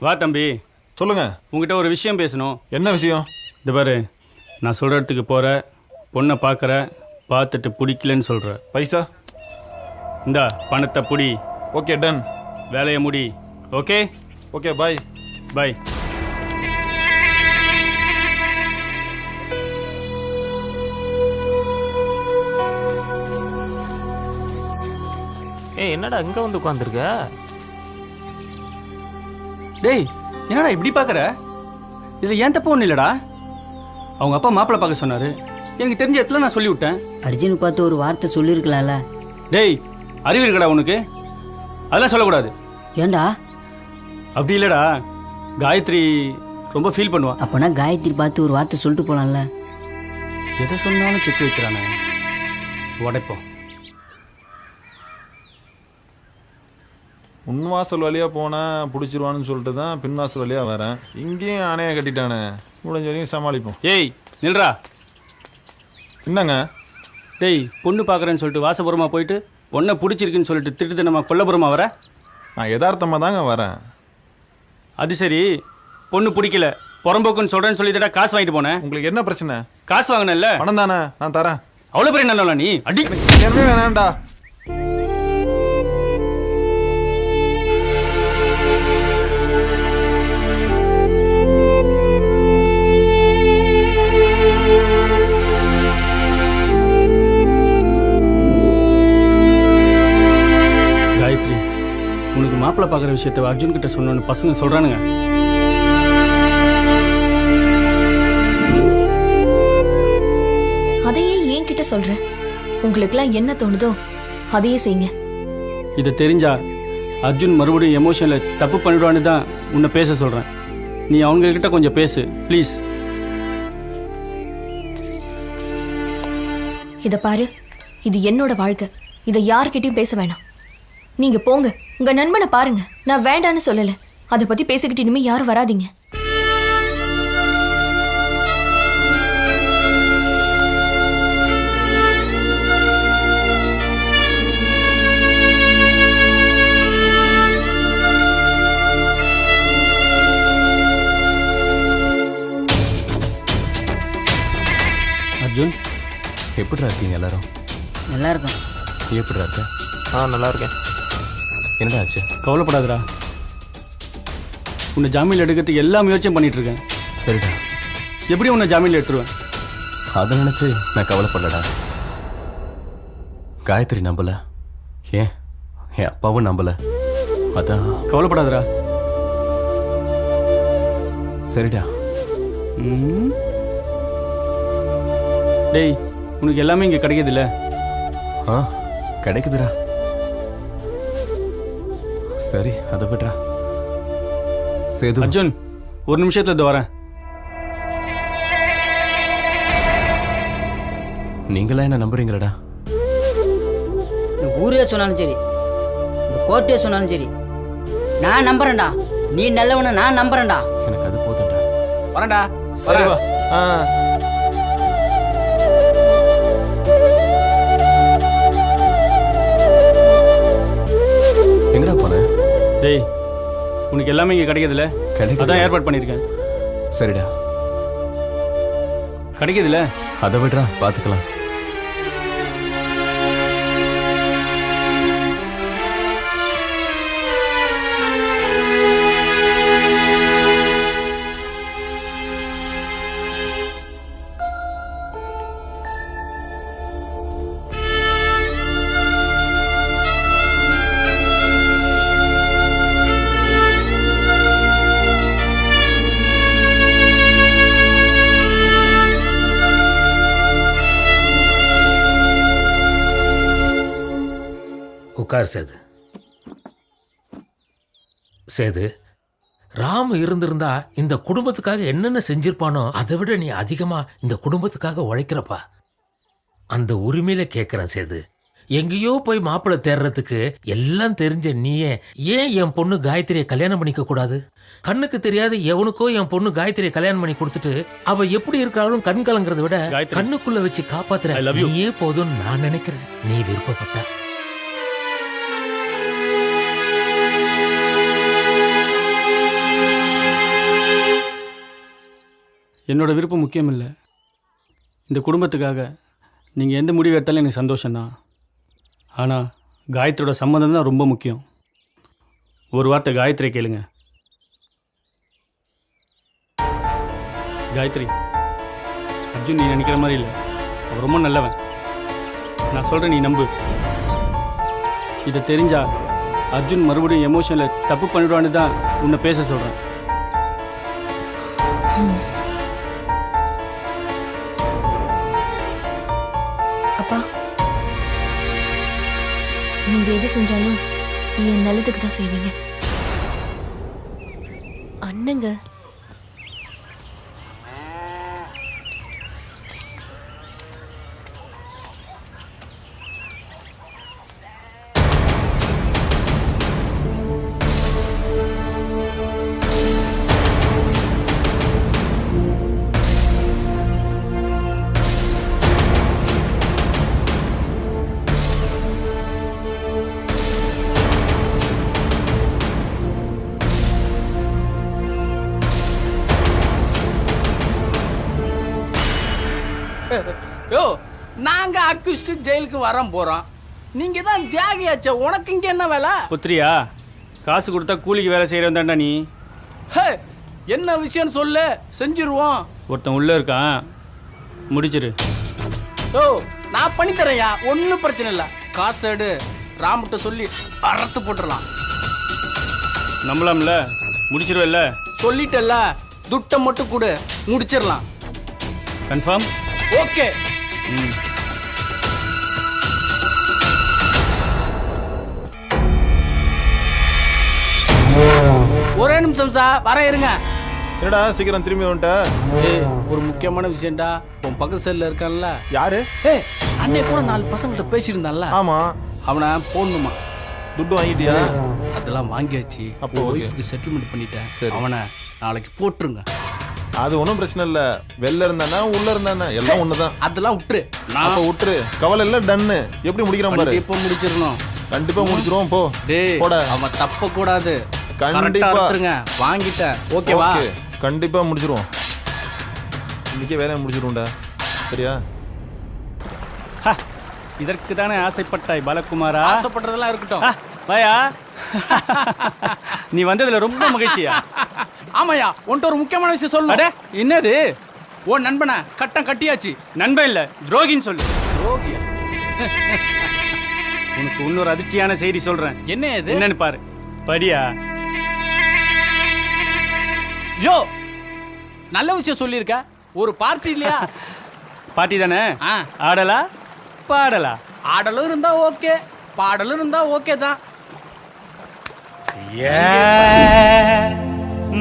வா தம்பி. சொல்லுங்க. உங்ககிட்ட ஒரு விஷயம் பேசணும். என்ன விஷயம்? இந்த பாரு, நான் சொல்கிற இடத்துக்கு போகிற, பொண்ணை பார்க்குற, பார்த்துட்டு பிடிக்கலன்னு சொல்கிற. பைசா இந்தா பணத்தை பிடி. Okay done. வேலையை முடி. Okay okay bye. பாய். ஏய் என்னடா இங்கே வந்து உட்காந்துருக்க? டேய் என்னடா இப்படி பார்க்குற? இதில் ஏன் தப்பு ஒன்றும் இல்லைடா. அவங்க அப்பா மாப்பிள்ளை பார்க்க சொன்னார். எனக்கு தெரிஞ்ச இடத்துல நான் சொல்லிவிட்டேன். அர்ஜுன் பார்த்து ஒரு வார்த்தை சொல்லியிருக்கலாம்ல. டேய் அறிவு இருக்கடா உனக்கு? அதெல்லாம் சொல்லக்கூடாது. ஏண்டா? அப்படி இல்லைடா, காயத்ரி ரொம்ப ஃபீல் பண்ணுவா. அப்போனா காயத்ரி பார்த்து ஒரு வார்த்தை சொல்லிட்டு போகலாம்ல. எதை சொன்னாலும் செக் வைக்கிறானே, உடைப்போம். முன்வாசல் வழியாக போனால் பிடிச்சிருவான்னு சொல்லிட்டு தான் பின்வாசல் வழியாக வரேன். இங்கேயும் ஆணையை கட்டிட்டானே, முடிஞ்ச வரைக்கும் சமாளிப்போம். ஏய் நில்றா. என்னங்க? டேய் பொண்ணு பார்க்குறேன்னு சொல்லிட்டு வாசபுரமாக போயிட்டு பொண்ணை பிடிச்சிருக்குன்னு சொல்லிட்டு திட்டு நம்ம கொல்லப்புறமா வர? நான் யதார்த்தமாக தாங்க வரேன். அது சரி, பொண்ணு பிடிக்கல, புறம்போக்குன்னு சொல்கிறேன்னு சொல்லிட்டு காசு வாங்கிட்டு போனேன். உங்களுக்கு என்ன பிரச்சனை? காசு வாங்கினேன்ல. பணம் தானே, நான் தரேன். அவ்வளோ பெரிய நல்ல நீ அடி. என்ன வேணாண்டா. காயத்ரி, உனக்கு மாப்பிள்ளை பார்க்குற விஷயத்த அர்ஜுன் கிட்ட சொன்னோன்னு பசங்க சொல்கிறானுங்க. அதையே என்கிட்ட சொல்ற? உங்களுக்குலாம் என்ன தோணுதோ அதையே செய்யுங்க. இதை தெரிஞ்சா அர்ஜுன் மறுபடியும் எமோஷனில் தப்பு பண்ணிடுவான்னு தான் உன்னை பேச சொல்கிறேன். நீ அவங்கக்கிட்ட கொஞ்சம் பேசு ப்ளீஸ். இதை பாரு, இது என்னோட வாழ்க்கை. இதை யார்கிட்டயும் பேச வேணாம். நீங்க போங்க, உங்க நண்பனை பாருங்க. நான் வேண்டான்னு சொல்லல. அதை பத்தி பேசிக்கிட்டு இனிமே யாரும் வராதீங்க. அர்ஜுன், எப்படிடா இருக்கீங்க எல்லாரும்? நல்லா இருக்கும். எப்படிடா இருக்க? நல்லா இருக்கேன். என்னடா ஆச்சு? கவலைப்படாதடா, உன்னை ஜாமீன் எடுக்கிறதுக்கு எல்லா முயற்சியும் பண்ணிட்டு இருக்கேன். சரிடா. எப்படி உன்னை ஜாமீன் எடுத்துருவேன்? அதை நினச்சி நான் கவலைப்படலடா. காயத்ரி நம்பல, ஏன் என் அப்பாவும் நம்பல. அதான். கவலைப்படாதடா. சரிடா. டேய் உனக்கு எல்லாமே இங்கே கிடைக்குதுல்ல? ஆ கிடைக்குதுடா. சரி அதை விட்றா. சேது. அர்ஜுன் ஒரு நிமிஷத்துல இது வரேன். நீங்களா என்ன நம்புறீங்களடா? இந்த ஊரே சொன்னாலும் சரி, இந்த கோர்ட்டே சொன்னாலும் சரி, நான் நம்புறேன்டா. நீ நல்லவன நான் நம்புறேன்டா. எனக்கு அது போதும்டா. வரேன்டா. சரி வா. எங்கடா போன? டேய் உனக்கு எல்லாமே இங்கே கிடைக்குதுல்ல? அதான் ஏற்பாடு பண்ணியிருக்கேன். சரிடா. கிடைக்குதுல்ல? அதை விட்றா, பார்த்துக்கலாம். உட்கார் சேது. சேது, ராமு இருந்திருந்தா இந்த குடும்பத்துக்காக என்னென்ன செஞ்சிருப்பானோ அதை விட நீ அதிகமா இந்த குடும்பத்துக்காக உழைக்கிறப்பா. அந்த உரிமையில கேட்கிறேன் சேது. எங்கேயோ போய் மாப்பிள்ளை தேடுறதுக்கு எல்லாம் தெரிஞ்ச நீயே ஏன் என் பொண்ணு காயத்ரியை கல்யாணம் பண்ணிக்க கூடாது? கண்ணுக்கு தெரியாத எவனுக்கோ என் பொண்ணு காயத்ரியை கல்யாணம் பண்ணி கொடுத்துட்டு அவ எப்படி இருக்காலும் கண் கலங்கிறத விட கண்ணுக்குள்ள வச்சு காப்பாத்துற நீயே போதும் நான் நினைக்கிறேன். நீ விருப்பப்பட்ட என்னோட விருப்பம் முக்கியம் இல்லை. இந்த குடும்பத்துக்காக நீங்கள் எந்த முடிவு எடுத்தாலும் எனக்கு சந்தோஷம்தான். ஆனால் காயத்ரியோட சம்மதம் தான் ரொம்ப முக்கியம். ஒரு வார்த்தை காயத்ரி கேளுங்க. காயத்ரி, அர்ஜுன் நீ நினைக்கிற மாதிரி இல்லை. அவன் ரொம்ப நல்லவன். நான் சொல்கிறேன், நீ நம்பு. இதை தெரிஞ்சா அர்ஜுன் மறுபடியும் எமோஷனில் தப்பு பண்ணிடுவான்னு தான் உன்னை பேச சொல்கிறேன். அப்பா, நீங்க எது செஞ்சாலும் என் நல்லதுக்கு தான் செய்வீங்க. அண்ணங்க யோ, நாங்க அக்யூஸ்ட் ஜெயிலுக்கு வரோம் போறோம். நீங்க தான் தியாகியாச்ச, உனக்கு இங்க என்ன வேலை? புத்திரியா, காசு கொடுத்தா கூலிக்கு வேலை செய்கிறவன் தான்டா நீ. என்ன விஷயம் சொல்லு, செஞ்சிருவோம். ஒருத்தன் உள்ளே இருக்கான், முடிச்சிரு. யோ, நான் பண்ணி தரேன்யா, ஒன்றும் பிரச்சனை இல்லை. காசு எடு, ராமுட்ட சொல்லி அறுத்து போட்டுடலாம். நம்பலாம்ல, முடிச்சிருவல்ல? சொல்லிட்டல்ல, துட்டை மட்டும் கொடு, முடிச்சிடலாம். கன்ஃபார்ம்? ஓகே. ஒரே நிமிஷம் சார், வர இருங்க. என்னடா சீக்கிரம் திரும்பி வந்துட்ட? ஒரு முக்கியமான விஷயம்டா. உன் பக்கத்து சைடில் இருக்கான்ல. யாரு? அன்னைக்கு கூட 4 பசங்கள்கிட்ட பேசியிருந்தான்ல. ஆமா. அவனை போடணுமா? துட்டு வாங்கிட்டியா? அதெல்லாம் வாங்கியாச்சு. அப்போ ஒய்ஃபுக்கு செட்டில்மெண்ட் பண்ணிட்டேன். அவனை நாளைக்கு போட்டுருங்க. அது ஒன்றும் பிரச்சனை இல்லை. வெளில இருந்தானா உள்ள இருந்தானா எல்லாம் ஒண்ணுதான். அதெல்லாம் விட்டுரு. அப்ப விட்டுரு, கவலை இல்லை. டன்னு. எப்படி முடிக்கிறோம் பாரு. இப்போ முடிச்சிடணும். கண்டிப்பா முடிச்சிருவோம். போ. போட. அவன் தப்ப கூடாது. கண்டிப்பா வாங்கிட்டேன். ஓகேவா? கண்டிப்பா முடிச்சிருவோம். இன்னைக்கே வேலையை முடிச்சிருவோம்டா. சரியா? இதற்கு தானே ஆசைப்பட்டாய் பாலகுமாரா? ஆசைப்பட்டதெல்லாம் இருக்கட்டும். வாயா. நீ வந்ததுல ரொம்ப மகிழ்ச்சியா? ஆமாயா, உன்ட்ட ஒரு முக்கியமான விஷயம் சொல்லணும். என்னது? ஓ நண்பனை கட்டம் கட்டியாச்சு. நண்பன் இல்ல, துரோகின்னு சொல்லு. துரோகியா? உனக்கு இன்னொரு அதிர்ச்சியான செய்தி சொல்றேன். என்ன இது? என்னன்னு பாரு. படியா. யோ, நல்ல விஷயம் சொல்லியிருக்க. ஒரு பார்ட்டி இல்லையா? பார்ட்டி தானே. ஆடலா பாடலா? ஆடலும் இருந்தா ஓகே, பாடலும் இருந்தா ஓகே தான்.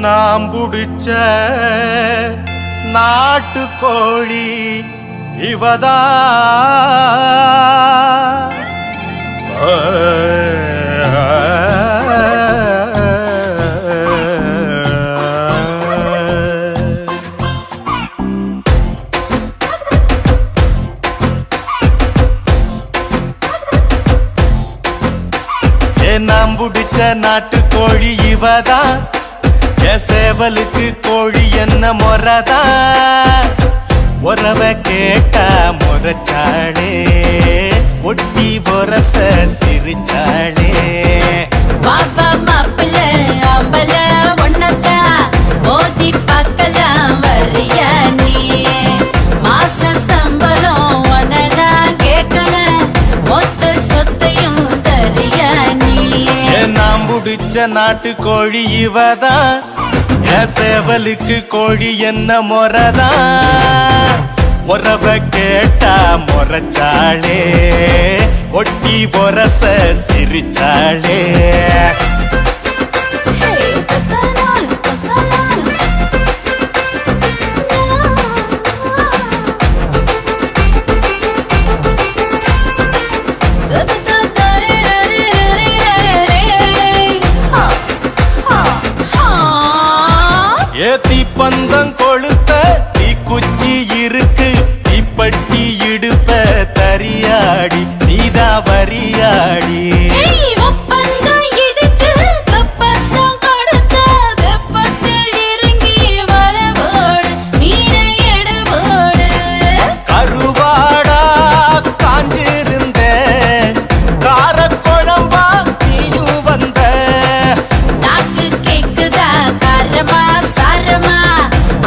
நாம் புடிச்ச நாட்டுக்கோழி இவதா. நாம் புடிச்ச நாட்டுக்கோழி இவதான். என் சேவலுக்கு கோழி என்ன முறதா. உறவ கேட்டா முறைச்சாளே, ஒட்டி பொரச சிரிச்சாளே. பாப்பா மாப்பிள்ள அம்பல ஒன்னத்தா மோதி பார்க்கலாம் வரியா நீ. மாச சம்பளம் ஒன்னா கேட்கல, மொத்த சொத்தையும் தரியா நீ. நாம் புடிச்ச நாட்டுக்கோழி இவதான். என் சேவலுக்கு கோழி என்ன முறதா. உறவ கேட்டா முறைச்சாளே, ஒட்டி பொரச சிரிச்சாளே. ஏத்தி பந்தம் கொளுத்த தீக்குச்சி இருக்கு, தீப்பட்டி இடுப்ப தரியாடி நீதா வரியாடி. மீனை காரமா சாரமா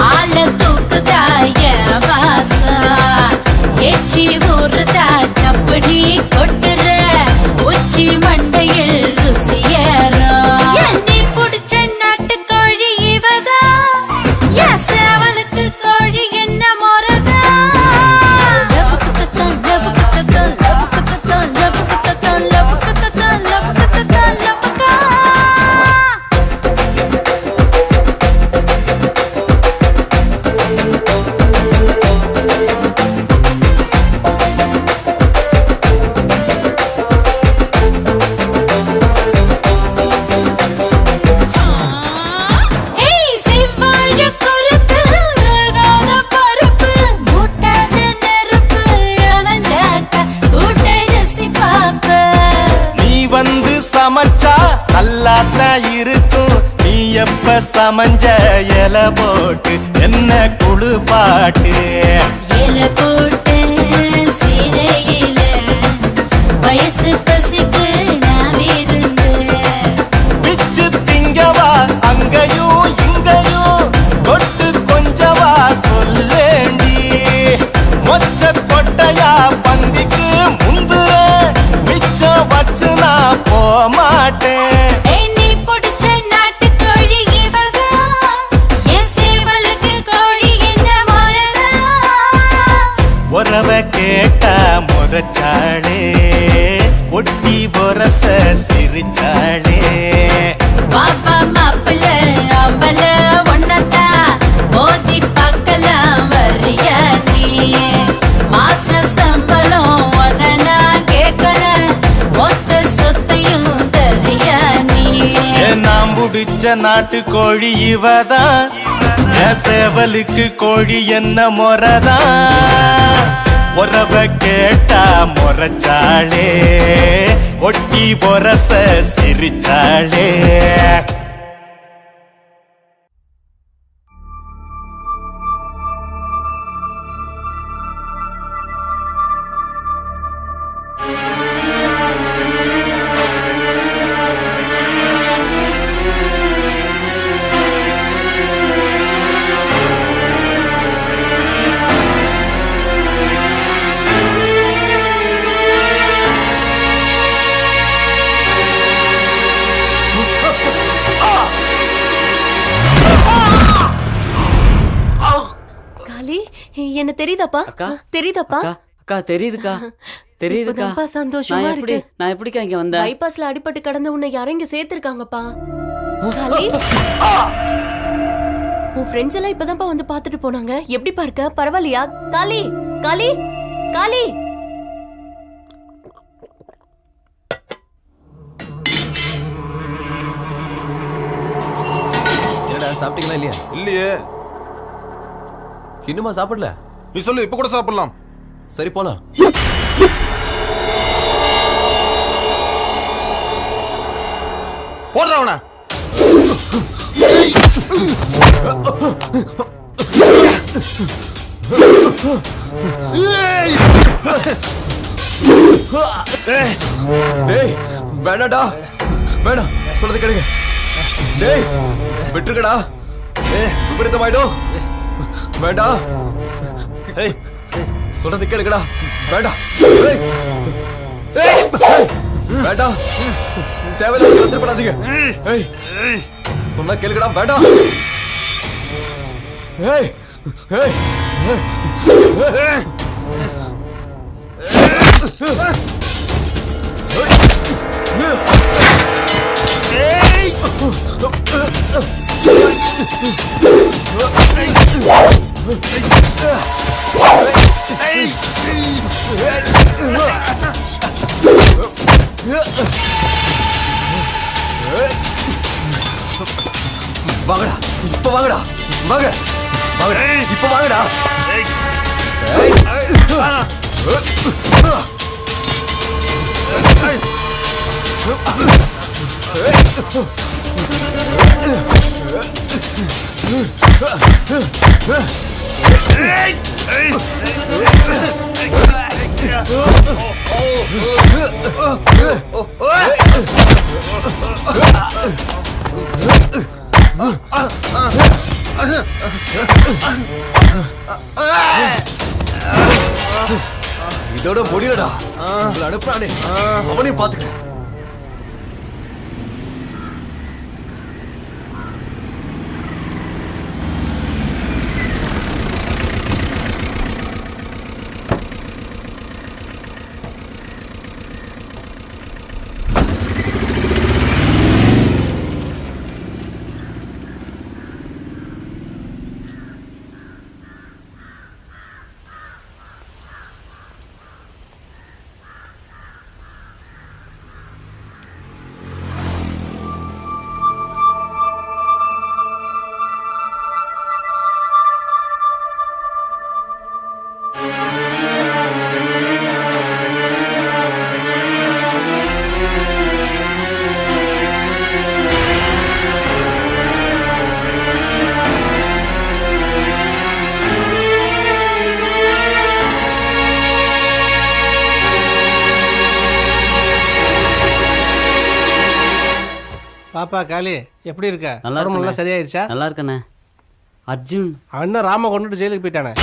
ஆள தூக்குதா என் வாசம் எச்சி ஊறுதா சப்புனி கொட்டுற உச்சி மண்டையில் ருசியேறும் எண்ணி புடிச்ச நாட்டுக்கோழி இவதா என் சேவலுக்கு கோழி என்ன முறதா லபுக்குத்தத்தான் லபுக்குத்தத்தான் லபுக்குத்தத்தான் லபுக்குத்தத்தான் லபுக்குத்தத்தான் லபுக்குத்தத்தான் லபுக்கா ஏய் செவ்வாழ குருத்து வேகாத பருப்பு மூட்டாத நெருப்பு அனஞ்சாக்க கூட்டை ரசி பாப்ப நீ வந்து சமைச்சா நல்லாத்தான் இருக்கும் நீ எப்ப சமைஞ்ச இலை போட்டு என்ன குளிப்பாட்டு இலை போட்டு சீரையில வயசு பசிக்கு நான் விருந்து பிச்சு திங்கவா அங்கேயும் இங்கேயும் தொட்டு கொஞ்சவா சொல்லேண்டி மொச்ச கொட்டையா பந்திக்கு முந்துற மிச்சம் வச்சு நான் போமாட்டேன் ஏய் நீ புடிச்ச நாட்டுக்கோழி இவதா என் சேவலுக்கு கோழி என்ன முறதா உறவ கேட்டா முறைச்சாளே ஒட்டி பொரச சிரிச்சாளே பாப்பா மாப்பிள்ள அம்பல ஒன்னத்தா மோதி பார்க்கலாம் வரியா நீ மாச சம்பளம் ஒன்ன நான் கேட்கல மொத்த சொத்தையும் தரியா நீ நாம் பிடிச்ச நாட்டு கோழி இவதான் என் சேவலுக்கு கோழி என்ன முறைதான் உறவ கேட்டா முறைச்சாளே ஒட்டி பொரச சிரிச்சாளே காளி என்ன தெரியுதாப்பா தெரியுதாப்பா அக்கா தெரியுதுக்கா தெரியுதுக்கா இப்பதான்ப்பா சந்தோஷமா இருக்கு நான் எப்படிக்கா இங்க வந்தேன் பைபாஸ்ல அடிபட்டு கடந்த உன்னை யாரும் இங்க சேர்த்திருக்காங்கப்பா காளி உன் ஃப்ரெண்ட்ஸ் எல்லாம் இப்பதான்ப்பா வந்து பாத்துட்டு போனாங்க எப்படி பார்க்க பரவாயில்லையா காளி காளி காளி என்னடா சாப்பிட்டீங்களா இல்லையா இல்லையே இன்னுமா சாப்பிடல நீ சொல்லு இப்ப கூட சாப்பிடலாம் சரி போலாம் போடுற அவன டேய் வேணாடா வேணாம் சொல்றது கேளுங்க டேய் விட்டுருக்கடா விபரீதமாயிடும் வேண்டாம் ஏய் சொல்றது கேளுங்கடா வேண்டாம் ஏய் ஏய் வேண்டாம் தேவையில்லாத பிரச்சனை பண்ணாதீங்க ஏய் சொன்னா கேளுங்கடா வேண்டாம் ஏய் ஏய் வாங்கடா இப்ப வாங்கடா வாங்க வாங்கடா இப்ப வாங்கடா இதோட முடியலடா. உங்களை அனுப்புறானே அவனையும் பாத்துக்கிறேன். பாப்பா காளி எப்படி இருக்க? நல்லா உடம்பு நல்லா இருக்கேண்ணே. சரியாயிருச்சா? நல்லா இருக்கண்ணே. அர்ஜுன் அவன் தான் ராம கொண்டுட்டு ஜெயிலுக்கு போயிட்டானே.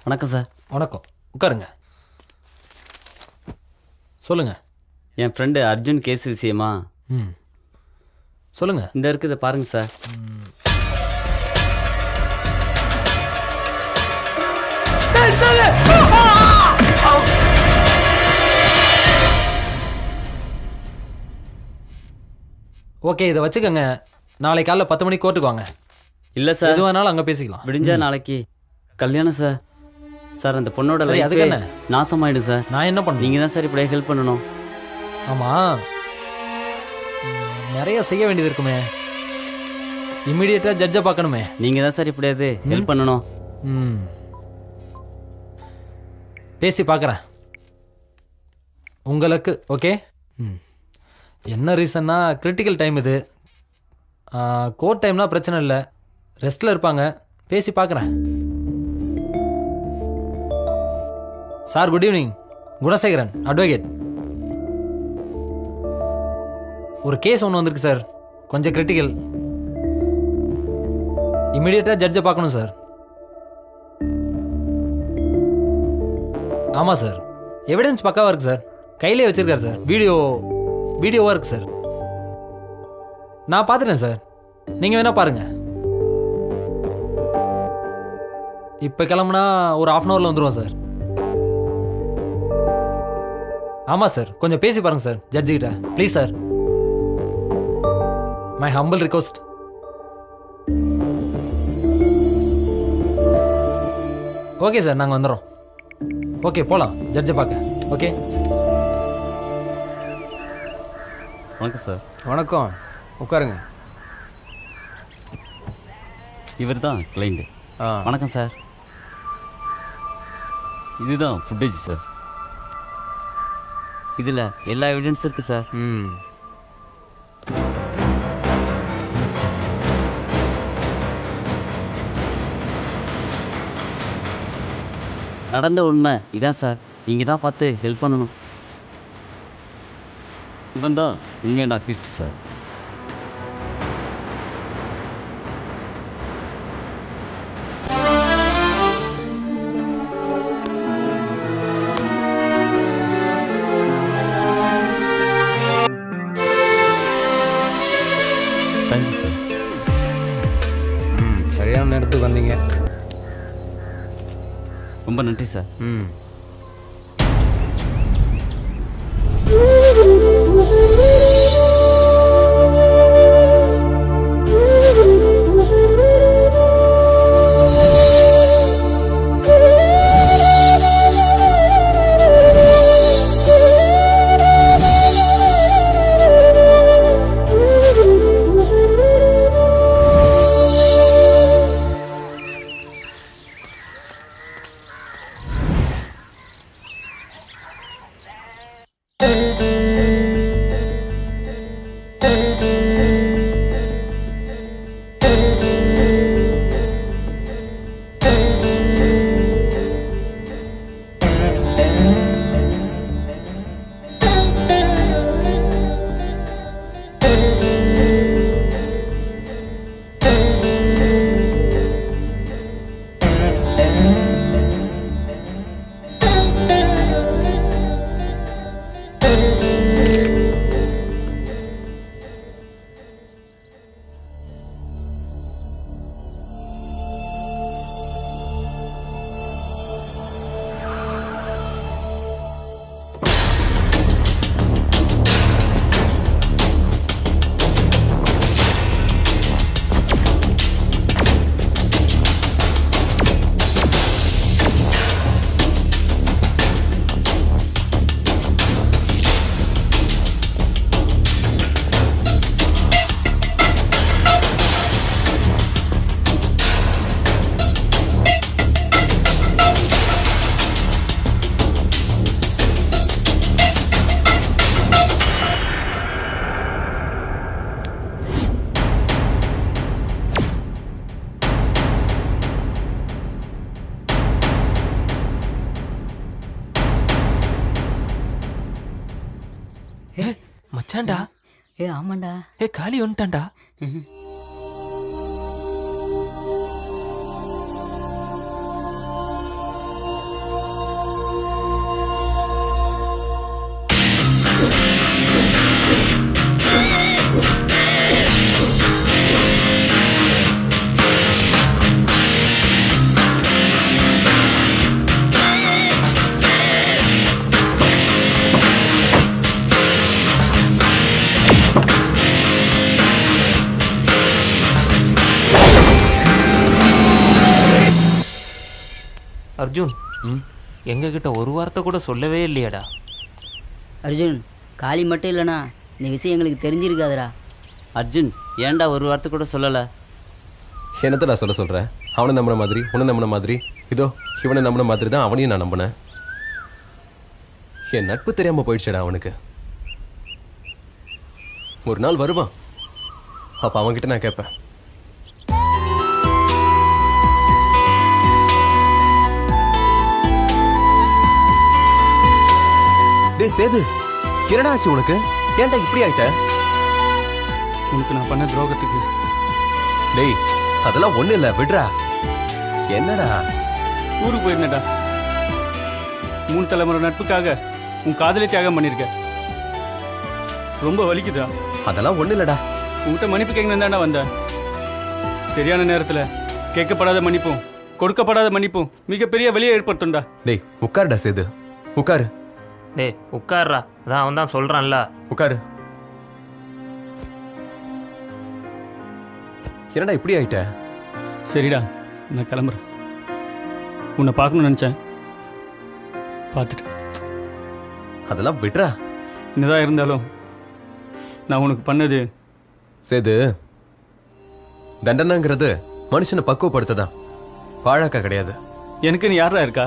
வணக்கம் சார். வணக்கம், உட்காருங்க. சொல்லுங்க. என் ஃப்ரெண்டு அர்ஜுன் கேஸ் விஷயமா. சொல்லுங்க. இந்த இருக்குது பாருங்க சார். ஓகே, இதை வச்சுக்கோங்க. நாளை காலைல 10 மணிக்கு கோர்ட்டுக்கு வாங்க. இல்லை சார், எது வேணாலும் அங்கே பேசிக்கலாம். விடிஞ்சா நாளைக்கு கல்யாணம் சார். சார் அந்த பொண்ணோட சரி, லைஃப் அதுக்கு என்ன? நாசமாயிடும் சார். நான் என்ன பண்ண? நீங்கள் தான் சார் இப்படியே ஹெல்ப் பண்ணணும். ஆமாம், நிறைய செய்ய வேண்டியது இருக்குமே. இம்மிடியேட்டாக ஜட்ஜை பார்க்கணுமே. நீங்கள் தான் சார் இப்படியாவது ஹெல்ப் பண்ணணும். பேசி பார்க்குறேன் உங்களுக்கு. ஓகே. என்ன ரீசன்னா கிரிட்டிக்கல் டைம் இது. கோர்ட் டைம்னா பிரச்சனை இல்லை, ரெஸ்ட்டில் இருப்பாங்க. பேசி பார்க்குறேன். Sir, good evening. Gunasekaran, advocate. ஒரு கேஸ் ஒன்று வந்திருக்கு சார், கொஞ்சம் கிரிட்டிக்கல். இம்மிடியேட்டாக ஜட்ஜை பார்க்கணும் சார். ஆமாம் சார், எவிடன்ஸ் பக்காவாக இருக்குது சார். கையிலே வச்சுருக்காரு சார். வீடியோவாக இருக்குது சார். நான் பார்த்துட்டேன் சார், நீங்கள் வேணால் பாருங்கள். இப்போ கிளம்புனா ஒரு 1/2 hourல வந்துடுவோம் சார். ஆமாம் சார், கொஞ்சம் பேசி பாருங்கள் சார் ஜட்ஜிக்கிட்ட please sir. My humble request. Okay sir, நாங்கள் வந்துடுறோம். ஓகே, போகலாம் ஜட்ஜை பார்க்க. ஓகே, வணக்கம் சார். வணக்கம், உட்காருங்க. இவர் தான் கிளைண்ட். வணக்கம் சார். இதுதான் ஃபுட்டேஜ் சார். இதில் எல்லா எவிடன்ஸும் இருக்குது சார். நடந்த உண்மை இதான் சார். நீங்கள் தான் பார்த்து ஹெல்ப் பண்ணணும். இவன் தான் உண்மையான அக்யூஸ்ட் சார். Thank you sir. சரியான நேரத்துக்கு வந்தீங்க. ரொம்ப நன்றி சார். மச்சான்டா. ஆமாண்டா. காளி வந்துட்டான்டா. அர்ஜுன், எங்ககிட்ட ஒரு வார்த்தை கூட சொல்லவே இல்லையாடா. அர்ஜுன், காளி மட்டும் இல்லைண்ணா, இந்த விஷயம் எங்களுக்கு தெரிஞ்சிருக்காதுடா. அர்ஜுன், ஏன்டா ஒரு வார்த்தை கூட சொல்லலை? என்னத்தை நான் சொல்கிறேன்? அவனை நம்பின மாதிரி உன்னை நம்பின மாதிரி இதோ இவனை நம்பின மாதிரி தான் அவனையும் நான் நம்பினேன். என் நட்பு தெரியாமல் போயிடுச்சேடா அவனுக்கு. ஒரு நாள் வருவான், அப்போ அவன்கிட்ட நான் கேட்பேன். டேய் சேது, என்னடா ஆச்சு உனக்கு? ஏன்டா இப்படி ஆயிட்ட? உனக்கு நான் பண்ண துரோகத்துக்கு. டேய் அதெல்லாம் ஒண்ணு இல்ல, விடுறா. என்னடா? ஊருக்கு போயிருந்தேன்டா. 3 தலைமுறை நட்புக்காக உன் காதலை தியாகம் பண்ணியிருக்க. ரொம்ப வலிக்குதா? அதெல்லாம் ஒண்ணு இல்லடா. உன்கிட்ட மன்னிப்பு கேட்கணும் தாண்டா வந்தேன். சரியான நேரத்தில் கேட்கப்படாத மன்னிப்பும் கொடுக்கப்படாத மன்னிப்பும் மிகப்பெரிய வெளியே ஏற்படுத்தும்டா. டேய் உட்காருடா சேது, உட்காரு. டேய் உட்கார்றா, அதான் அவன் தான் சொல்கிறான்ல. உட்காரு. என்னடா இப்படி ஆயிட்ட? சரிடா, நான் கிளம்புறேன். உன்னை பார்க்கணும்னு நினச்சேன், பார்த்துட்டு. அதெல்லாம் விட்றா. என்னதான் இருந்தாலும் நான் உனக்கு பண்ணது சேது, தண்டனைங்கிறது மனுஷனை பக்குவப்படுத்ததான், பாழாக்கா கிடையாது. எனக்கு நீ யாரா இருக்கா?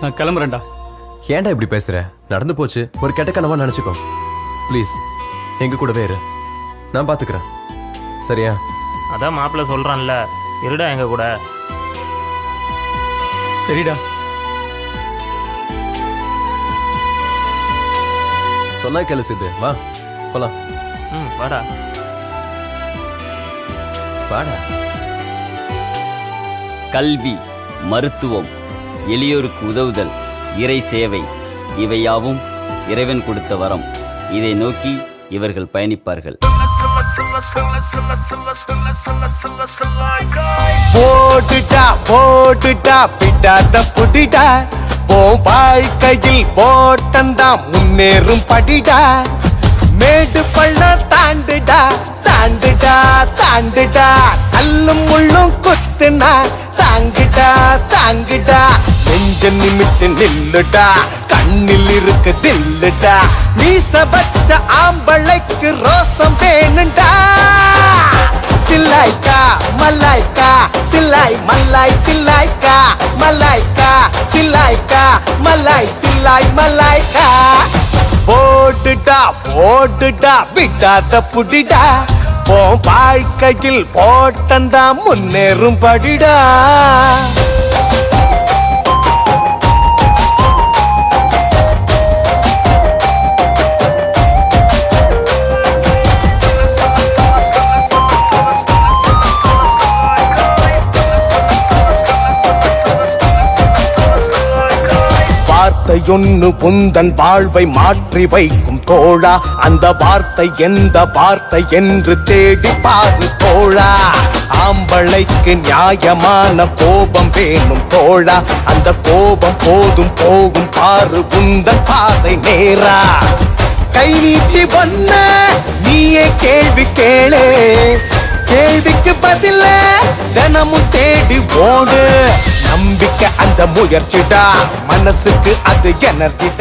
நான் கிளம்புறேன்டா. ஏன்டா இப்படி பேசுற? நடந்து போச்சு, ஒரு கெட்ட கனவா நினைச்சுக்கோ. ப்ளீஸ் எங்க கூடவே இரு, நான் பாத்துக்கிறேன். சரியா? அதான் மாப்பிள்ள சொல்றான்ல, இருடா எங்க கூட. சரிடா. சொன்னா கேளு சித்து, வா போலாம். வாடா வாடா. கல்வி, மருத்துவம், எளியோருக்கு உதவுதல், இறை சேவை, இவையாவும் இறைவன் கொடுத்த வரம். இதை நோக்கி இவர்கள் பயணிப்பார்கள். போட்டுட்டா போட்டுட்டா பிட்டாத புடிடா, போ வாழ்க்கையில் போட்டந்தான் முன்னேறும் படிடா. மேடு பள்ளம் தாண்டுடா தாண்டுடா தாண்டுடா, கல்லும் முள்ளும் குத்துனா தாங்குடா தாங்குடா. நெஞ்ச நிமிட்டு நில்லுடா, கண்ணில் இருக்கு தில்லுடா. மீச பச்ச ஆம்பளைக்கு ரோசம் வேணுண்டா. சில்லாய்க்கா மல்லாய்க்கா, சில்லாய் மல்லாய் சில்லாய்க்கா, மல்லாய்க்கா சில்லாய்க்கா, மல்லாய் சில்லாய் மல்லாய்க்கா. போட்டுடா போட்டுடா விட்டாத புடிடா, போ வாழ்க்கையில் போட்டந்தா முன்னேறும் படிடா. வார்த்தையொன்னு புந்தன் வாழ்வை மாற்றி வைக்கும் தோழா. அந்த வார்த்தை எந்த வார்த்தை என்று தேடி பாரு தோழா. ஆம்பளைக்கு நியாயமான கோபம் வேணும் தோழா. அந்த கோபம் போதும் போகும் பாரு உந்தன் பாதை நேரா. கை நீட்டி வந்த நீயே கேள்வி கேளு, கேள்விக்கு பதில தினமும் தேடி ஓடு. நம்பிக்கை அந்த முயற்சிடா, மனசுக்கு அது எனர்ஜிடா.